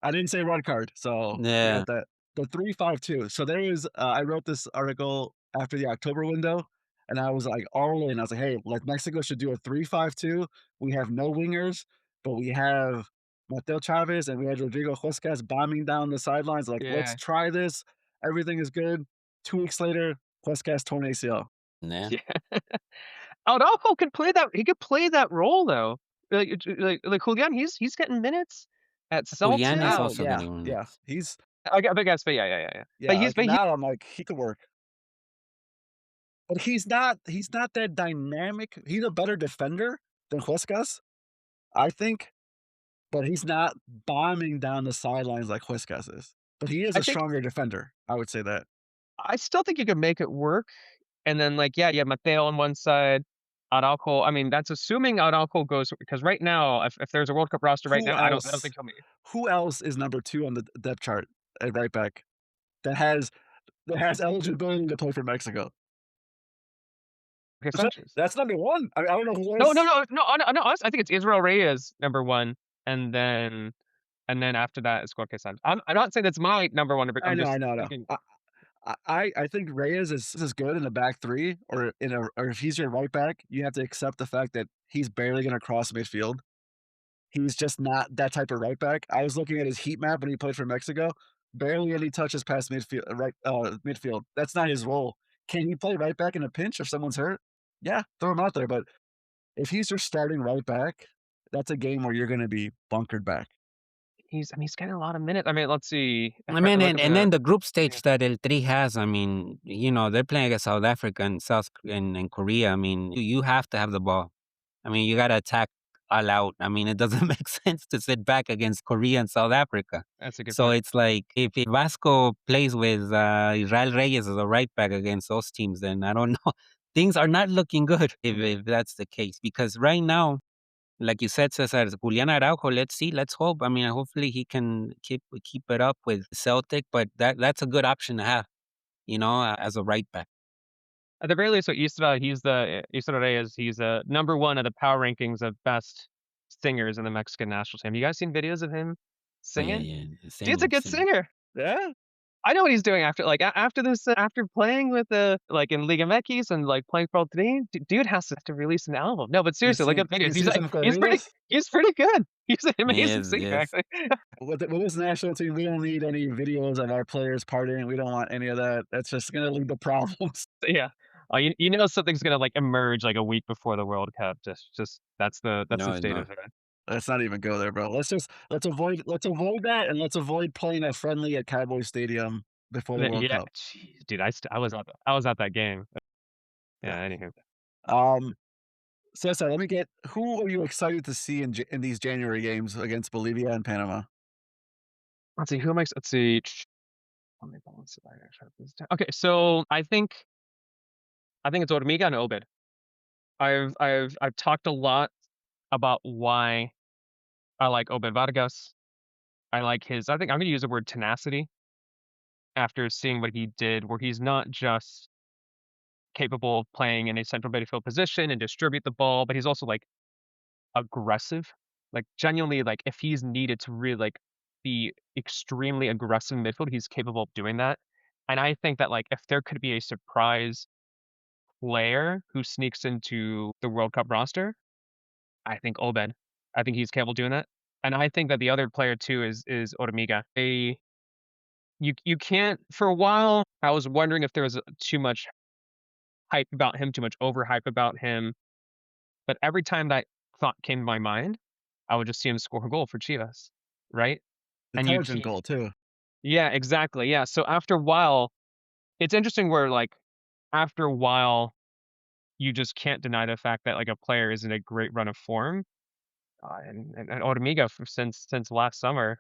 I didn't say red card, so we Yeah. got that. The 3-5-2. So there is I wrote this article after the October window, and I was like all in. I was like, "Hey, like Mexico should do a 3-5-2. We have no wingers, but we have Mateo Chavez and we had Rodrigo Huescas bombing down the sidelines. Like, let's Yeah. try this. Everything is good." 2 weeks later, Huescas torn ACL. Yeah. Yeah. Araujo could play that. He could play that role though. Like Julian, he's getting minutes at Julian is Celtic. Now, also yeah, getting yeah. minutes. I think that's but yeah. Yeah, like But he now I'm like, he could work. But he's not that dynamic. He's a better defender than Huescas, I think, but he's not bombing down the sidelines like Huescas is. But he is I a think stronger defender, I would say that. I still think you could make it work. And then like yeah, you have Mateo on one side, Araujo. I mean, that's assuming Araujo goes because right now, if there's a World Cup roster right Who now, I don't else think he'll make who else is number 2 on the depth chart at right back that has eligibility to play for Mexico? okay, Is that Sanchez. that's number 1? I don't know who No, no, else. no, no, no, honestly, I think it's Israel Reyes number one, and then after that is Jorge Sanchez. I'm not saying that's my number one. I I'm know, just I know, I know. thinking I think Reyes is good in the back 3 or if he's your right back, you have to accept the fact that he's barely gonna cross midfield. He's just not that type of right back. I was looking at his heat map when he played for Mexico. Barely any touches past midfield. That's not his role. Can he play right back in a pinch if someone's hurt? Yeah, throw him out there. But if he's your starting right back, that's a game where you're going to be bunkered back. He's getting a lot of minutes. I mean, let's see. If I I mean, look at and the then the group yeah, stage that El Tri has, I mean, they're playing against South Africa and and Korea. I mean, you have to have the ball. I mean, you got to attack all out. I mean, it doesn't make sense to sit back against Korea and South Africa. that's a good So point. it's like if Vasco plays with Israel Reyes as a right back against those teams, then I don't know. Things are not looking good if that's the case. Because right now, like you said, Cesar, Julian Araujo, let's see, let's hope. I mean, hopefully he can keep it up with Celtic, but that's a good option to have, as a right back. At the very least, so Isra Reyes, he's number one of the power rankings of best singers in the Mexican national team. You guys seen videos of him Oh, yeah, singing? yeah, Dude's a singing, good singing. singer. Yeah. I know what he's doing after after this after playing with the like in Liga MX and like playing for El Tri, dude has to release an album. No, but seriously, look at videos. You seen some corridos? He's pretty good. He's an amazing Yes, singer, yes. actually. With this national team, we don't need any videos of our players partying. We don't want any of that. That's just going to lead to problems. Yeah. You know something's gonna like emerge like a week before the World Cup. Just that's the No, state no. of it. Let's not even go there, bro. Let's avoid that, and let's avoid playing a friendly at Cowboy Stadium before the World Yeah, Cup. jeez, dude, I was at that game. Yeah. Yeah, anywho. Um. Cesar, let me get. Who are you excited to see in these January games against Bolivia and Panama? Let's see, who am I let's see. Let me balance it. I gotta shut this down. Okay, so I think it's Hormiga and Obed. I've talked a lot about why I like Obed Vargas. I like his I think I'm gonna use the word tenacity after seeing what he did, where he's not just capable of playing in a central midfield position and distribute the ball, but he's also like aggressive. Like genuinely, like if he's needed to really like be extremely aggressive in midfield, he's capable of doing that. And I think that like if there could be a surprise player who sneaks into the World Cup roster, I think Obed. I think he's capable of doing that. And I think that the other player too is Ormiga. You can't for a while I was wondering if there was too much hype about him, too much overhype about him. But every time that thought came to my mind, I would just see him score a goal for Chivas, right? And Intelligent goal too. yeah, exactly. Yeah. So after a while, it's interesting where like after a while, you just can't deny the fact that like a player is in a great run of form. And Ormiga since last summer,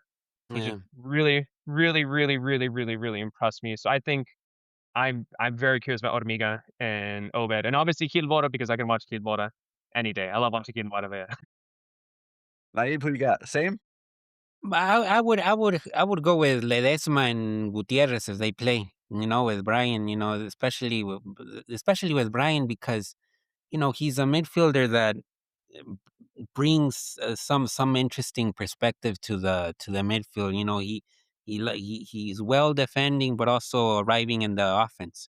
he just Yeah. really, really, really, really, really, really impressed me. So I think I'm very curious about Ormiga and Obed, and obviously Gilbora because I can watch Gilbora any day. I love watching Gilbora. Nayib, who you got? Same. I would go with Ledesma and Gutierrez if they play. With Brian. Especially with Brian because he's a midfielder that brings some interesting perspective to the midfield. He's well defending, but also arriving in the offense.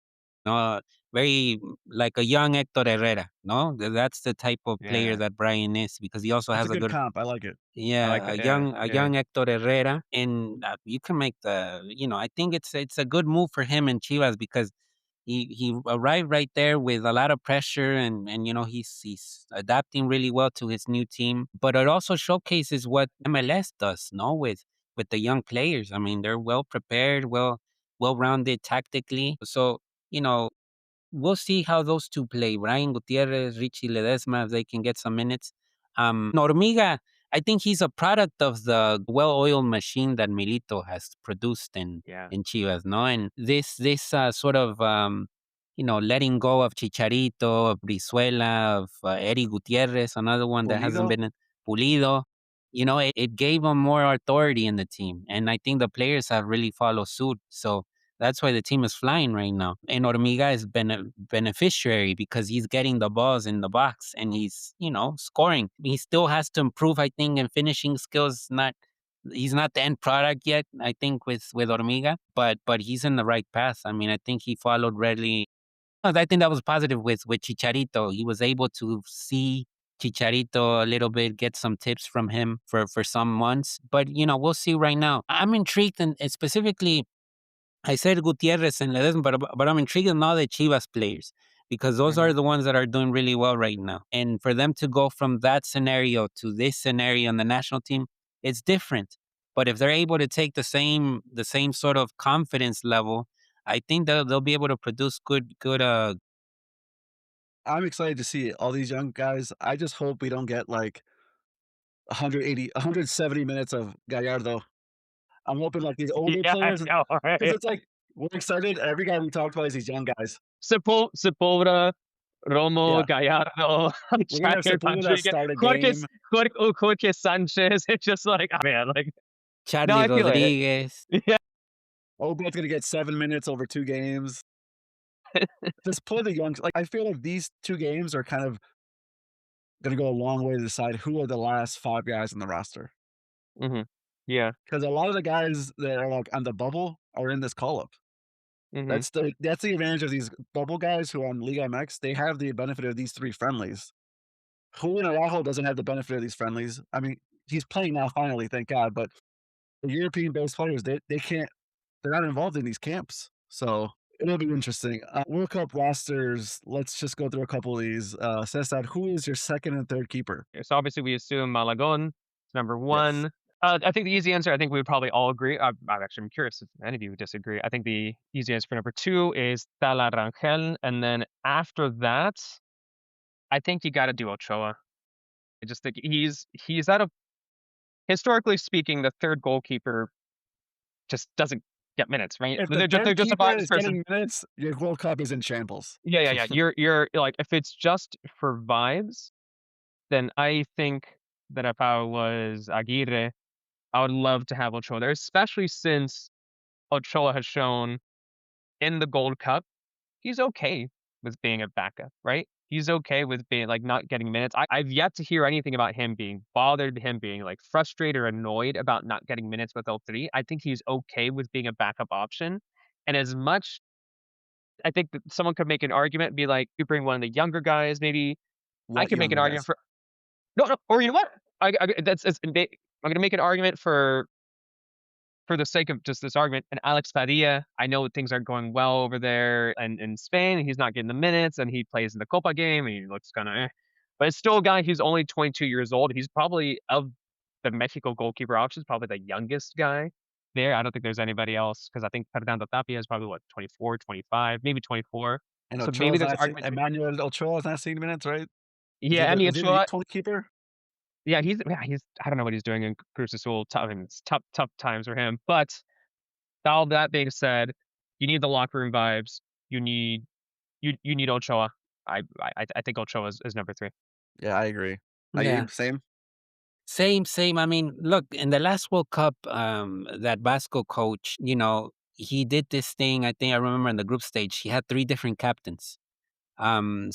Very like a young Hector Herrera. No, that's the type of player Yeah, that Brian is because he also That's a has a good good. comp. I like it. I like Yeah, that. a Yeah, young a yeah. young Hector Herrera, and you can make I think it's a good move for him in Chivas because he arrived right there with a lot of pressure and he's adapting really well to his new team. But it also showcases what MLS does, no, with the young players. I mean, they're well prepared, well rounded tactically. So you know we'll see how those two play. Brian Gutierrez, Richie Ledesma, if they can get some minutes. Normiga, I think he's a product of the well-oiled machine that Milito has produced in Yeah. in Chivas, no? And this sort of letting go of Chicharito, of Brizuela, of Eddie Gutierrez, another one that hasn't Pulido. been Pulido. It gave him more authority in the team, and I think the players have really followed suit. So that's why the team is flying right now. And Ormiga is beneficiary because he's getting the balls in the box and he's, scoring. He still has to improve, I think, in finishing skills. He's not the end product yet, I think, with Ormiga, but he's in the right path. I mean, I think he followed readily. I think that was positive with Chicharito. He was able to see Chicharito a little bit, get some tips from him for some months. But we'll see right now. I'm intrigued, and specifically, I said Gutierrez and Ledesma, but I'm intrigued in all the Chivas players because those Mhm. are the ones that are doing really well right now. And for them to go from that scenario to this scenario on the national team, it's different. But if they're able to take the same sort of confidence level, I think they'll be able to produce good. I'm excited to see all these young guys. I just hope we don't get like 180, 170 minutes of Gallardo. I'm hoping like these older Yeah, I players, know, because right? it's like we're excited. Every guy we talked about is these young guys. Sepulveda, Romo, Yeah, Gallardo, I'm we're gonna have trying Sepulveda Rodriguez, start a game. Jorge Sanchez. It's just like, oh, man, like, no, Charlie I feel it. Rodriguez. Yeah. Obet's gonna get 7 minutes over 2 games. Just play the young. Like I feel like these 2 games are kind of gonna go a long way to decide who are the last 5 guys in the roster. Mhm. Yeah. Because a lot of the guys that are like on the bubble are in this call up. Mhm. That's the advantage of these bubble guys who are on Liga MX. They have the benefit of these 3 friendlies. Julian Araujo doesn't have the benefit of these friendlies. I mean, he's playing now finally, thank God, but the European-based players, they can't they're not involved in these camps. So, it'll be interesting. World Cup rosters, let's just go through a couple of these. Cesar, who is your 2nd and 3rd keeper? So obviously we assume Malagon is number Yes. 1. I think the easy answer, I think we would probably all agree. I'm curious if any of you would disagree. I think the easy answer for number 2 is Tala Rangel, and then after that, I think you gotta do Ochoa. I just think he's at a historically speaking, the 3rd goalkeeper just doesn't get minutes, right? If the They're 3rd just a keeper vibes is person. getting minutes, your World Cup is in shambles. Yeah, yeah, yeah. You're like, if it's just for vibes, then I think that if I was Aguirre, I would love to have Ochoa there, especially since Ochoa has shown in the Gold Cup, he's okay with being a backup, right? He's okay with being like not getting minutes. I've yet to hear anything about him being bothered, him being like frustrated or annoyed about not getting minutes with L3. I think he's okay with being a backup option. And as much, I think that someone could make an argument, be like, you bring one of the younger guys, maybe I What could make an younger argument guys? for no, no, or you know what? I'm gonna make an argument for the sake of just this argument, and Alex Padilla, I know things aren't going well over there in Spain, and he's not getting the minutes, and he plays in the Copa game, and he looks kinda but it's still a guy who's only 22 years old. He's probably, of the Mexico goalkeeper options, probably the youngest guy there. I don't think there's anybody else because I think Fernando Tapia is probably, what, 24, 25, maybe 24. And So maybe Ochoa's there's not an see argument to Emmanuel Ochoa's not seeing minutes, right? Is he yeah, the and the was he the Ochoa, 20 keeper? yeah, he's I don't know what he's doing in Cruz Azul. I mean, it's tough times for him, but all that being said, you need the locker room vibes. You need you need Ochoa. I think Ochoa is number 3. Yeah, I agree. Yeah. Nayib, same? Same. I mean, look, in the last World Cup, that Vasco coach, he did this thing. I think I remember in the group stage, he had 3 different captains. And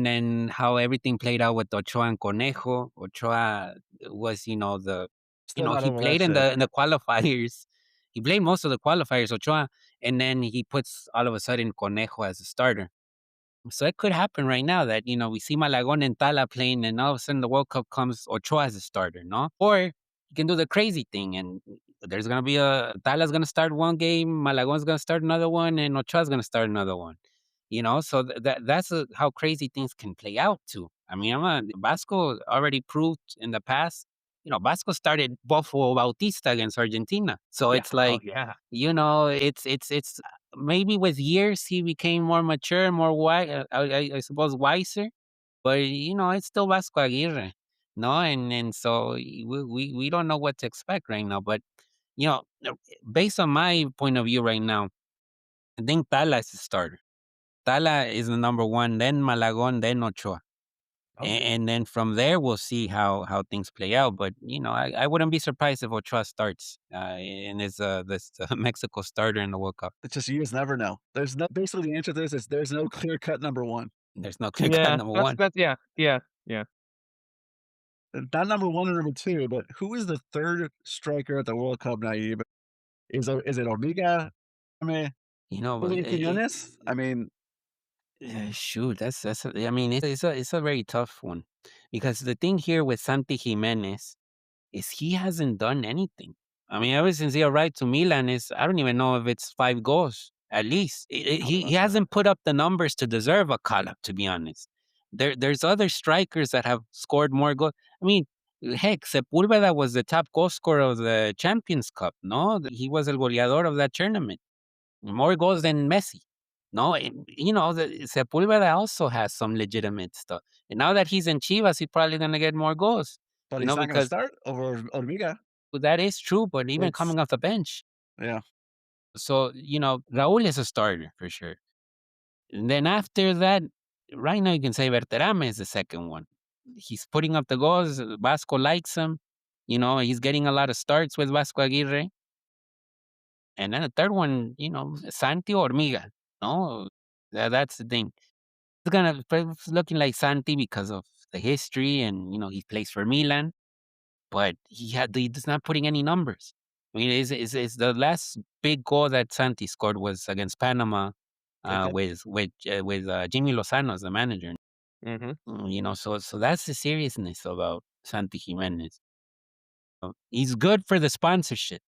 then how everything played out with Ochoa and Conejo. Ochoa was, Still not he over that played in shit. the qualifiers. He played most of the qualifiers, Ochoa, and then he puts all of a sudden Conejo as a starter. So it could happen right now that, we see Malagon and Tala playing, and all of a sudden the World Cup comes, Ochoa as a starter, no? Or you can do the crazy thing, and there's going to be Tala's going to start one game, Malagon's going to start another one, and Ochoa's going to start another one. So that's how crazy things can play out too. I mean, Vasco already proved in the past. Vasco started Bofo Bautista against Argentina. So Yeah. it's Oh, like, yeah. it's maybe with years he became more mature, more wise. I suppose wiser. But it's still Vasco Aguirre, no, and so we don't know what to expect right now. But you know, based on my point of view right now, I think Tala is the starter. Tala is the number one, then Malagon, then Ochoa. Okay. And then from there, we'll see how things play out. But I wouldn't be surprised if Ochoa starts and is this Mexico starter in the World Cup. It's just you just never know. There's no basically the answer to this is there's no clear cut number 1. There's no clear cut Yeah, number one. that's yeah, yeah, yeah. Not number 1 or number 2, but who is the 3rd striker at the World Cup, Nayib? Is it Omega? I mean, But Julian Quinones? I mean, shoot, I mean, it's a very tough one. Because the thing here with Santi Jimenez is he hasn't done anything. I mean, ever since he arrived to Milan, I don't even know if it's 5 goals at least. Probably He less than that. hasn't put up the numbers to deserve a call up, to be honest. There's other strikers that have scored more goals. I mean, heck, Sepúlveda was the top goal scorer of the Champions Cup. No, he was el goleador of that tournament, more goals than Messi. No, Sepúlveda also has some legitimate stuff. And now that he's in Chivas, he's probably going to get more goals. But he's not gonna Because start over Hormiga. that is true, but even It's coming off the bench. yeah. So, Raul is a starter for sure. And then after that, right now you can say Berterame is the second one. He's putting up the goals. Vasco likes him. He's getting a lot of starts with Vasco Aguirre. And then the third one, Santi or Hormiga. No, that's the thing. It's looking like Santi because of the history and, he plays for Milan. But he's not putting any numbers. I mean, is the last big goal that Santi scored was against Panama, Okay. with Jimmy Lozano as the manager. Mhm. So that's the seriousness about Santi Jimenez. He's good for the sponsorship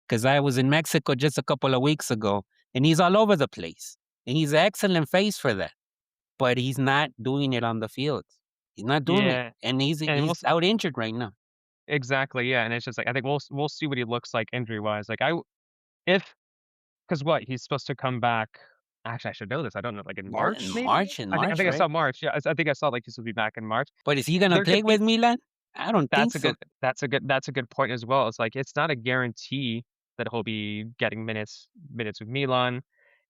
because I was in Mexico just a couple of weeks ago, and he's all over the place, and he's an excellent face for that. But he's not doing it on the field. He's not doing it, Yeah, and he's and he's out injured right now. exactly, yeah, and it's just like, I think we'll see what he looks like injury-wise, like, if 'cause what, he's supposed to come back actually, I should know this, I don't know, like, in March? March, In maybe? I March, think I right? saw March, yeah, I think I saw, like, he's supposed to be back in March. But is he gonna There play could be with Milan? I don't think that's a so. good that's a good point as well, it's like, it's not a guarantee that he'll be getting minutes with Milan,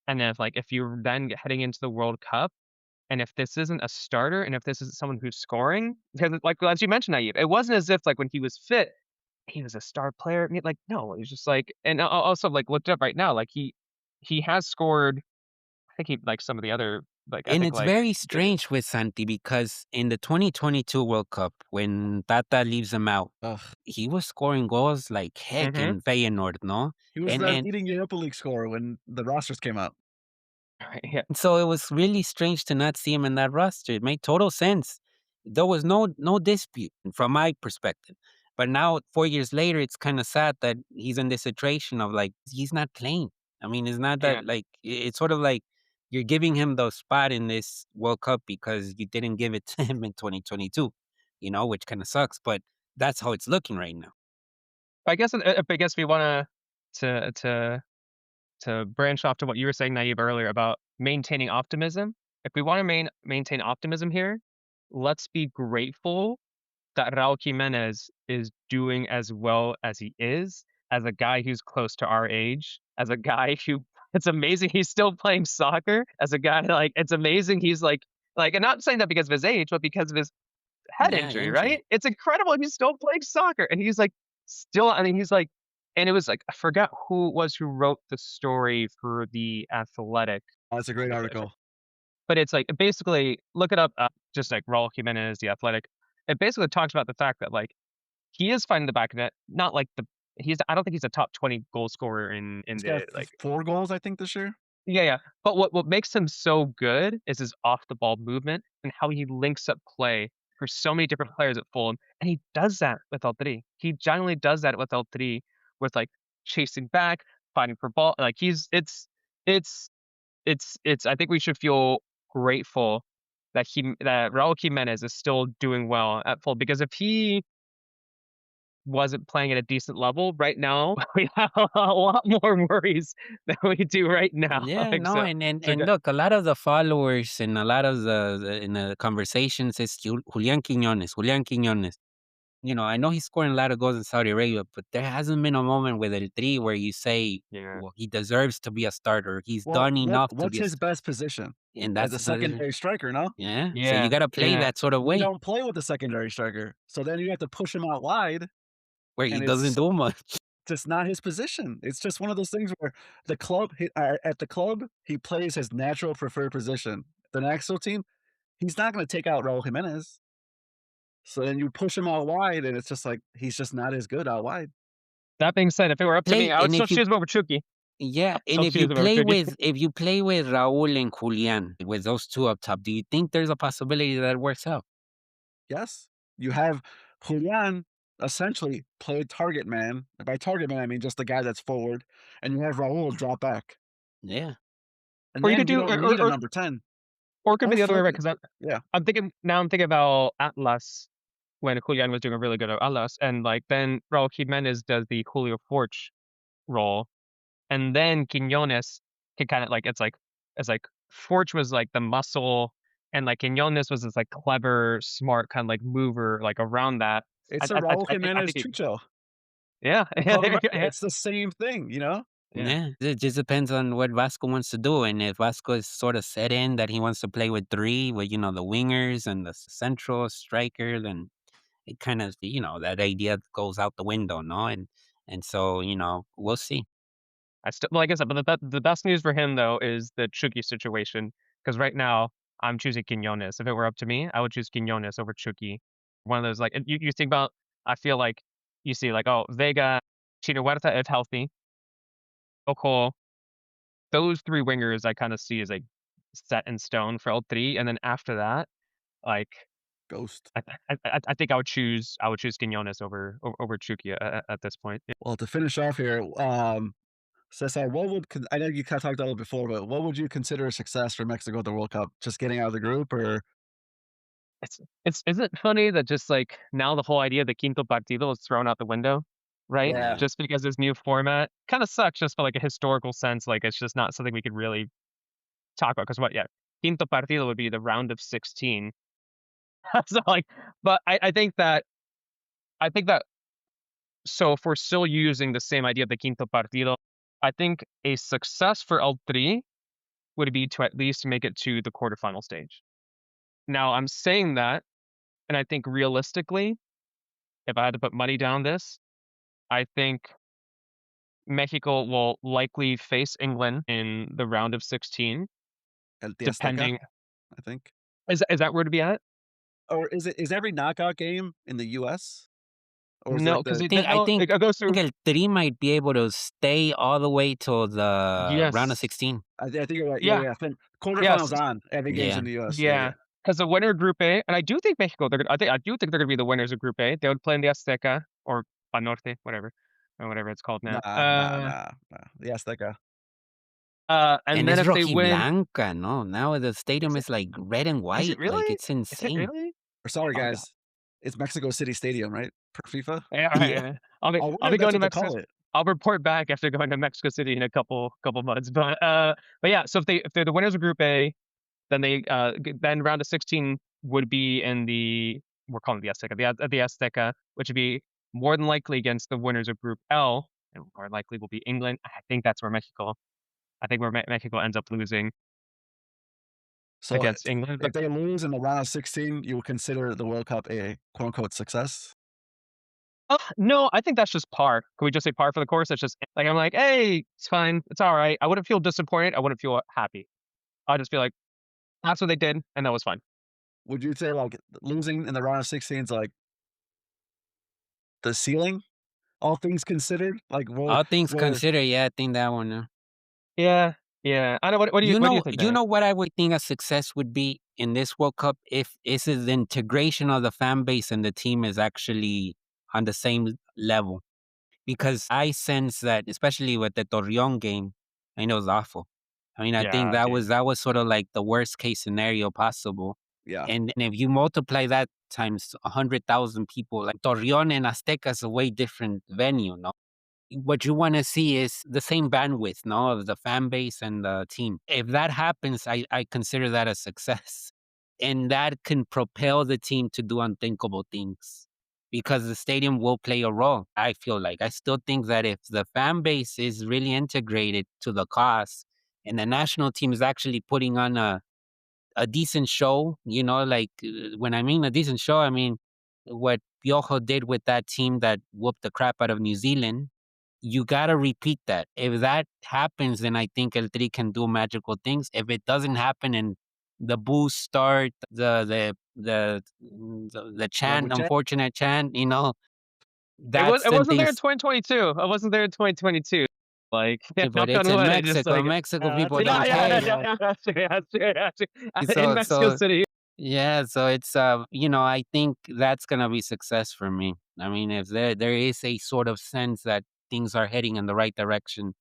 and then if you're then heading into the World Cup, and if this isn't a starter, and if this isn't someone who's scoring because, like, as you mentioned, Nayib, it wasn't as if, like, when he was fit, he was a star player. I mean, like, no, he's just like and also, like, looked up right now, like, he has scored I think he like, some of the other I And think, it's like, very the strange with Santi because in the 2022 World Cup, when Tata leaves him out, Ugh. he was scoring goals like heck mhm, in Feyenoord, no? He was And the and leading Europa League scorer when the rosters came out. yeah. so it was really strange to not see him in that roster. It made total sense. There was no dispute from my perspective. But now 4 years later, it's kind of sad that he's in this situation of like he's not playing. I mean, it's not Yeah. that like it's sort of like you're giving him the spot in this World Cup because you didn't give it to him in 2022, which kind of sucks. But that's how it's looking right now. I guess we wanna to to to branch off to what you were saying, Naive, earlier about maintaining optimism. If we wanna maintain optimism here, let's be grateful that Raul Jimenez is doing as well as he is, as a guy who's close to our age, as a guy who it's amazing he's still playing soccer, as a guy, like, it's amazing he's, and not saying that because of his age, but because of his head Yeah, injury, injury. right? It's incredible he's still playing soccer, and he's, like, still I mean, he's, like and it was, like I forgot who it was who wrote the story for The Athletic. Oh, that's a great article. But it's like basically look it up, just like Raul Jimenez, The Athletic. It basically talks about the fact that like he is finding the back of net, not like I don't think he's a top 20 goal scorer in He's got the like 4 goals, I think, this year. yeah, yeah. But what makes him so good is his off the ball movement and how he links up play for so many different players at Fulham. And he does that with El Tri. He generally does that with El Tri with like chasing back, fighting for ball. Like it's I think we should feel grateful that Raul Jimenez is still doing well at full because if he wasn't playing at a decent level right now, we have a lot more worries than we do right now. Yeah, Like no, and so look, a lot of the followers and a lot of in the conversations is Julian Quiñones, Julian Quiñones. I know he's scoring a lot of goals in Saudi Arabia, but there hasn't been a moment with El Tri where you say, yeah. well, he deserves to be a starter. He's Well, done enough to what's be a his best position? and As that's a the position. secondary striker, no? Yeah, so you Yeah, got to play yeah. that sort of We way don't play with the secondary striker, so then you have to push him out wide, where he and doesn't it's do much. just not his position. It's just one of those things where at the club, he plays his natural preferred position. The national team, he's not gonna take out Raul Jimenez, so then you push him out wide, and it's just like, he's just not as good out wide. That being said, if it were up to me, Play I would and still if you choose him over Chucky. Yeah, I'd and still choose him over Chucky. if you play with Raul and Julian, with those two up top, do you think there's a possibility that it works out? Yes. You have Julian essentially play target man. And by target man, I mean just the guy that's forward, and you have Raul drop back. Yeah. And Or you could then you do, don't need a number 10. or it could Or be the other way flip around. it. Because Yeah. I'm thinking about Atlas when Julian was doing a really good at Atlas, and like then Raul Jimenez does the Julio Forch role, and then Quinones can kind of like it's like Forge was like the muscle, and like Quinones was this like clever, smart kind of like mover like around that. It's a Raul I Jimenez think Chucho yeah, in Club America. yeah, It's the same thing, you know? yeah. Yeah, it just depends on what Vasco wants to do, and if Vasco is sort of set in that he wants to play with three, with the wingers and the central striker, then it kind of that idea goes out the window, no? And so we'll see. I still like I said, but the best news for him though is the Chucky situation because right now I'm choosing Quinones. If it were up to me, I would choose Quinones over Chucky. One of those like and you think about. I feel like you see like oh Vega, Chino Huerta if healthy, Ojo. Those three wingers I kind of see as like set in stone for L3, and then after that, like Ghost. I think I would choose Quinones over Chucky at this point. Yeah. Well, to finish off here, Cesar, I know you kind of talked about it before, but what would you consider a success for Mexico at the World Cup? Just getting out of the group, or It's isn't it funny that just like now the whole idea of the quinto partido is thrown out the window, right? yeah, Yeah. Just because this new format kind of sucks just for like a historical sense. Like it's just not something we could really talk about because what? Yeah, quinto partido would be the round of 16. So like, but I think that so if we're still using the same idea of the quinto partido, I think a success for L3 would be to at least make it to the quarterfinal stage. Now I'm saying that, and I think realistically, if I had to put money down this, I think Mexico will likely face England in the round of 16, El Azteca, depending. I think. Is that where to be at? Or is every knockout game in the US? Or is it No, like because the I no, think it goes through. El Tri might be able to stay all the way till the round of Yes. 16. I think you're right. Yeah, Yeah. yeah. I think Yes. quarterfinals on. Every game's Yeah. in the US. Yeah, Yeah. yeah. Because the winner of Group A, and I do think Mexico, I do think they're gonna be the winners of Group A. They would play in the Azteca or Banorte, whatever, or whatever it's called now. Nah, nah, nah, nah. The Azteca. And And then it's if they win, rojiblanca, no? Now the stadium is is like red and is it white. Like really? it's Is it insane. really? Or sorry, Oh god. guys. It's Mexico City Stadium, right? Per FIFA? Yeah, all right, Yeah. yeah. I I'll wonder be if that's going to what they Mexico. call it. I'll report back after going to Mexico City in a couple months. But yeah, so if they're the winners of Group A, then then round of 16 would be in we're calling it the Azteca, the Azteca, which would be more than likely against the winners of Group L, and more likely will be England. I think that's where Mexico. I think where Mexico ends up losing So against England. if But they lose in the round of 16, you would consider the World Cup a quote unquote success? no, I think that's just par. Can we just say par for the course? That's just like I'm like, hey, it's fine, it's all right. I wouldn't feel disappointed. I wouldn't feel happy. I'll just feel like that's what they did, and that was fine. Would you say like losing in the round of 16 is like the ceiling? All things considered? Like All things where considered, yeah, I think that one. Yeah, yeah. I know. What do you think, You man? know what I would think a success would be in this World Cup if is the integration of the fan base and the team is actually on the same level. Because I sense that, especially with the Torreon game, I know it was awful. I mean, I think Yeah, dude. that was sort of like the worst case scenario possible. yeah. And if you multiply that times 100,000 people, like Torreon and Azteca is a way different venue, no? What you want to see is the same bandwidth, no, of the fan base and the team. If that happens, I consider that a success. And that can propel the team to do unthinkable things because the stadium will play a role. I feel like I still think that if the fan base is really integrated to the cause and the national team is actually putting on a decent show, like when I mean a decent show, I mean what Piojo did with that team that whooped the crap out of New Zealand. You gotta repeat that. If that happens, then I think El Tri can do magical things. If it doesn't happen and the boos start, the chant, Language check? unfortunate chant, It that's when wasn't there in things. 2022. I wasn't there in 2022. Like, Yeah, knock but it's on in wood. I just Mexico. like, Mexico That's people a don't good yeah, point. care. yeah, Yeah. yeah, yeah, that's true, that's true. In So Mexico so City. Yeah, so it's I think that's gonna be success for me. I mean, if there is a sort of sense that things are heading in the right direction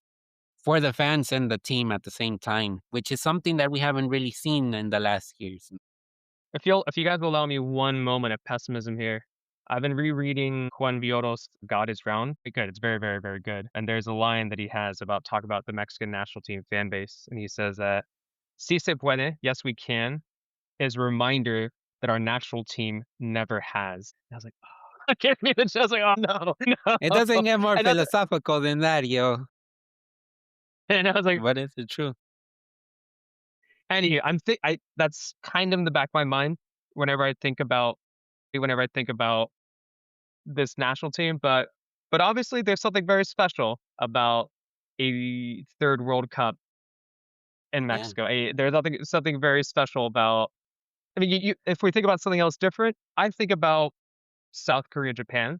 for the fans and the team at the same time, which is something that we haven't really seen in the last years. If you guys will allow me one moment of pessimism here, I've been rereading Juan Villoro's God is Round. Good, it's very, very, very good. And there's a line that he has about talk about the Mexican national team fan base, and he says that "Si se puede, yes we can," is a reminder that our national team never has. And I was like, oh, it gave me the chills. Like, oh no, It no, doesn't get more and that's philosophical than that, yo. and I was like, But it's the truth. anyway, I that's kind of in the back of my mind whenever I think about whenever I think about this national team, but obviously there's something very special about a third World Cup in Yeah. Mexico. There's something very special about. I mean, if we think about something else different, I think about South Korea, Japan,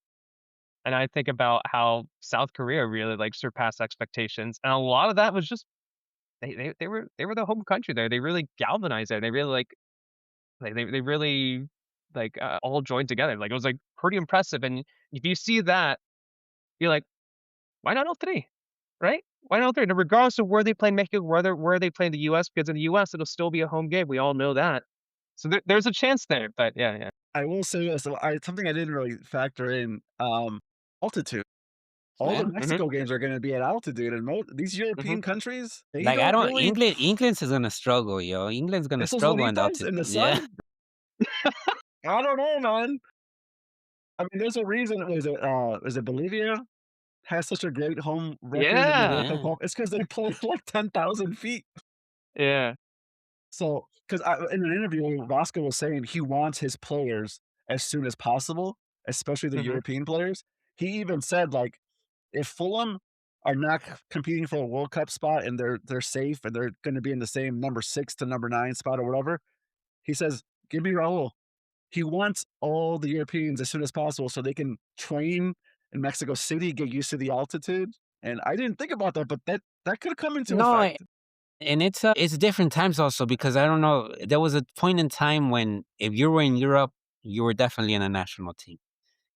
and I think about how South Korea really like surpassed expectations, and a lot of that was just they were the home country there. They really galvanized there. They really they really all joined together. Like it was like pretty impressive. And if you see that, you're like, why not all three? Right? Why not all three? And regardless of where they play in Mexico, where they play in the US, because in the US it'll still be a home game. We all know that. So there's a chance there. But yeah, yeah. I will say this, so something I didn't really factor in, altitude. All the Yeah. Hmm. Mexico games are gonna be at altitude, and these Hmm. European countries, they Like I don't don't really England is gonna struggle, yo. England's gonna esos struggle in the bonitos altitude. in the Yeah. sun? I don't know, man. I mean, there's a reason is it Bolivia has such a great home record in the Yeah. World Cup Yeah. qual it's 'cause they play like 10,000 feet. Yeah. So, 'cause in an interview, Vasco was saying he wants his players as soon as possible, especially the Hmm. European players. He even said, like, if Fulham are not competing for a World Cup spot and they're safe and they're gonna be in the same number 6 to number 9 spot or whatever, he says, "Give me Raul." He wants all the Europeans as soon as possible so they can train in Mexico City, get used to the altitude, and I didn't think about that, but that could come into No, effect. and it's different times also because I don't know. There was a point in time when if you were in Europe, you were definitely in a national team.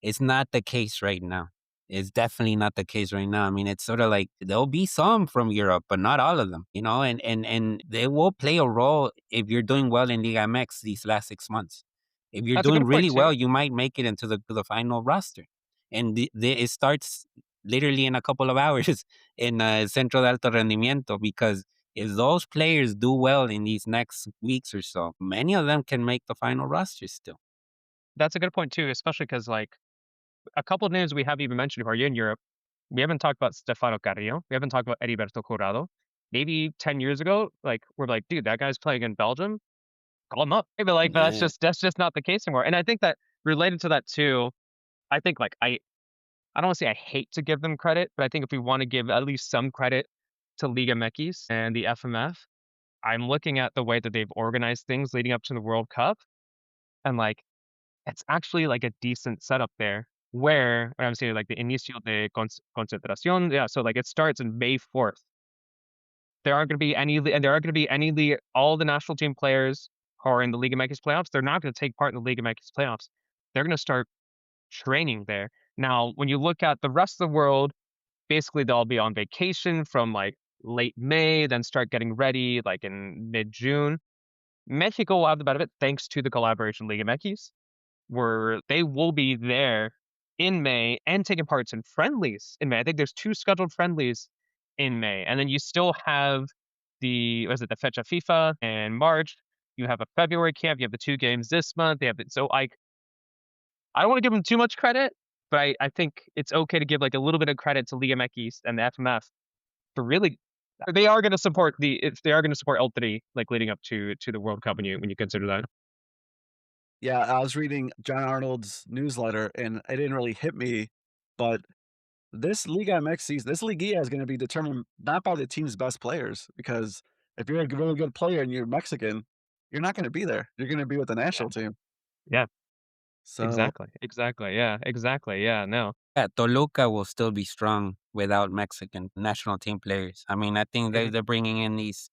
It's not the case right now. It's definitely not the case right now. I mean, it's sort of like there'll be some from Europe, but not all of them, and they will play a role if you're doing well in Liga MX these last 6 months. If you're That's a doing good point really well, too. you might make it into the final roster, and it starts literally in a couple of hours in Centro de Alto Rendimiento because if those players do well in these next weeks or so, many of them can make the final roster still. That's a good point too, especially because like a couple of names we haven't even mentioned who are in Europe. We haven't talked about Stefano Carrillo. We haven't talked about Heriberto Corrado. Maybe 10 years ago, like we're like, dude, that guy's playing in Belgium. Call him up. But like, but Yeah. that's just not the case anymore. And I think that related to that too, I think like I don't want to say I hate to give them credit, but I think if we want to give at least some credit to Liga MX and the FMF, I'm looking at the way that they've organized things leading up to the World Cup, and like it's actually like a decent setup there. Where what I'm saying, like the Inicio de Concentración, yeah. So like it starts in May 4th. There aren't going to be any, and there aren't going to be any all the national team players who are in the Liga MX playoffs. They're not going to take part in the Liga MX playoffs. They're going to start training there. Now, when you look at the rest of the world, basically they'll be on vacation from like late May, then start getting ready like in mid June. Mexico will have the benefit thanks to the collaboration Liga MX, where they will be there in May and taking parts in friendlies in May. I think there's 2 scheduled friendlies in May, and then you still have the Fecha FIFA in March. You have a February camp. You have the 2 games this month. They have it. So I don't want to give them too much credit, but I think it's okay to give like a little bit of credit to Liga MX and the FMF for really. They are going to support if they are going to support L3 like leading up to the World Cup when you consider that. Yeah, I was reading John Arnold's newsletter, and it didn't really hit me, but this Liga MX season, this Liguilla is gonna be determined not by the team's best players, because if you're a really good player and you're Mexican, you're not gonna be there. You're gonna be with the Yeah. national team. Yeah. So, Exactly. Exactly. Yeah. Exactly. Yeah. No. Yeah, Toluca will still be strong without Mexican national team players. I mean, I think Mhm. they're bringing in these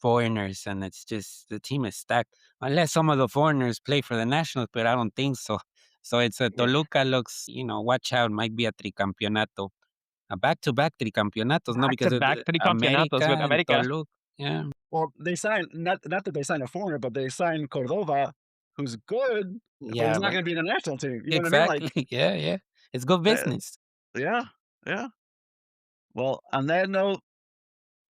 foreigners, and it's just the team is stacked. Unless some of the foreigners play for the nationals, but I don't think so. So it's a Yeah. Toluca looks, watch out, might be a tricampeonato, a back-to-back tricampeonatos, no, Back to because of back the three America campeonatos with and America. Toluca. Yeah, Well, they signed not that they signed a foreigner, but they signed Cordova, who's good, but he's yeah, not but gonna be in the national team. You know what I mean? Like, exactly. Yeah, yeah. It's good uh, business. yeah, yeah. Well, on that note,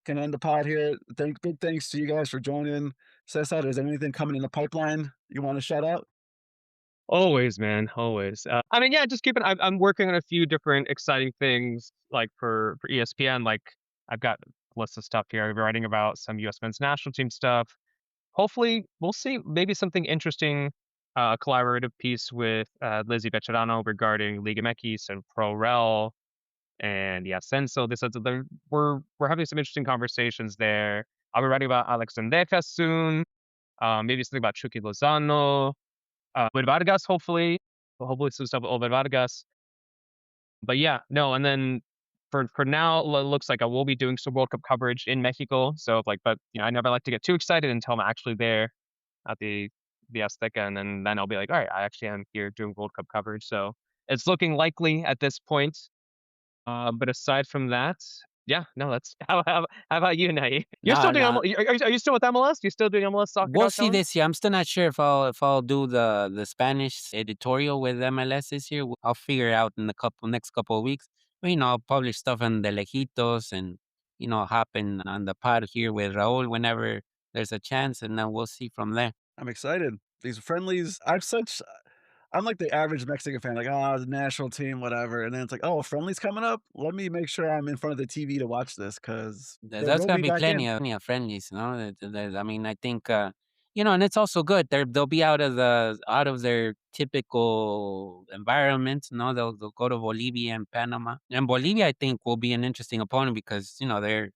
can end the pod here. Big thanks to you guys for joining. Cesar, is there anything coming in the pipeline you want to shout out? Always, man, always. I mean, yeah, just keeping. I'm working on a few different exciting things, like for ESPN. Like I've got a list of stuff here. I'm writing about some U.S. men's national team stuff. Hopefully, we'll see maybe something interesting. Collaborative piece with Lizzie Veterano regarding Liga MX and Pro Rel and yeah, Senso. We're having some interesting conversations there. I'll be writing about Alex Zendejas soon. Maybe something about Chucky Lozano. With Vargas, hopefully. Hopefully some stuff with Over Vargas. But yeah, no, and then for now, looks like I will be doing some World Cup coverage in Mexico. So like, but I never like to get too excited until I'm actually there at the Azteca, and then I'll be like, all right, I actually am here doing World Cup coverage. So it's looking likely at this point. But aside from that, yeah, no, that's how about you, Nai? You're still No, doing no. are you still with MLS? You still doing MLS We'll see Soccer.com? this year. I'm still not sure if I'll do the Spanish editorial with MLS this year. I'll figure it out in the next couple of weeks. But I'll publish stuff on the Lejitos and hop in on the pod here with Raul whenever there's a chance, and then we'll see from there. I'm excited. These friendlies, I'm like the average Mexican fan, like, the national team, whatever. And then it's like, oh, friendly's coming up. Let me make sure I'm in front of the TV to watch this because they There's wrote gonna me be back in. plenty of friendlies, I mean, I think and it's also good. They'll be out of their typical environment. They'll go to Bolivia and Panama. And Bolivia, I think, will be an interesting opponent because they're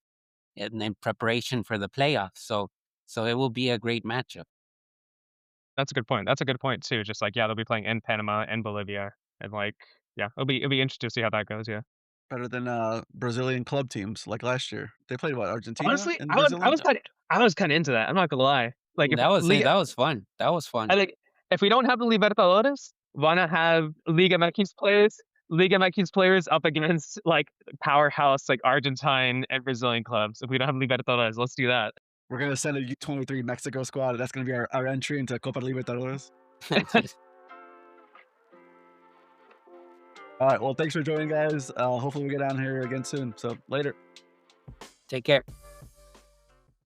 in preparation for the playoffs. So it will be a great matchup. That's a good point. That's a good point too. Just like, yeah, they'll be playing in Panama and Bolivia, and like, yeah, it'll be interesting to see how that goes. Yeah. Better than Brazilian club teams like last year. They played what, Argentina Honestly, in Brazilian? I was kind of into that. I'm not gonna lie. Like if That was fun. That was fun. I think if we don't have the Libertadores, why not have Liga MX players up against like powerhouse like Argentine and Brazilian clubs? If we don't have Libertadores, let's do that. We're gonna send a U23 Mexico squad. That's gonna be our entry into Copa Libertadores. All right. Well, thanks for joining, guys. Hopefully we get down here again soon. So later. Take care.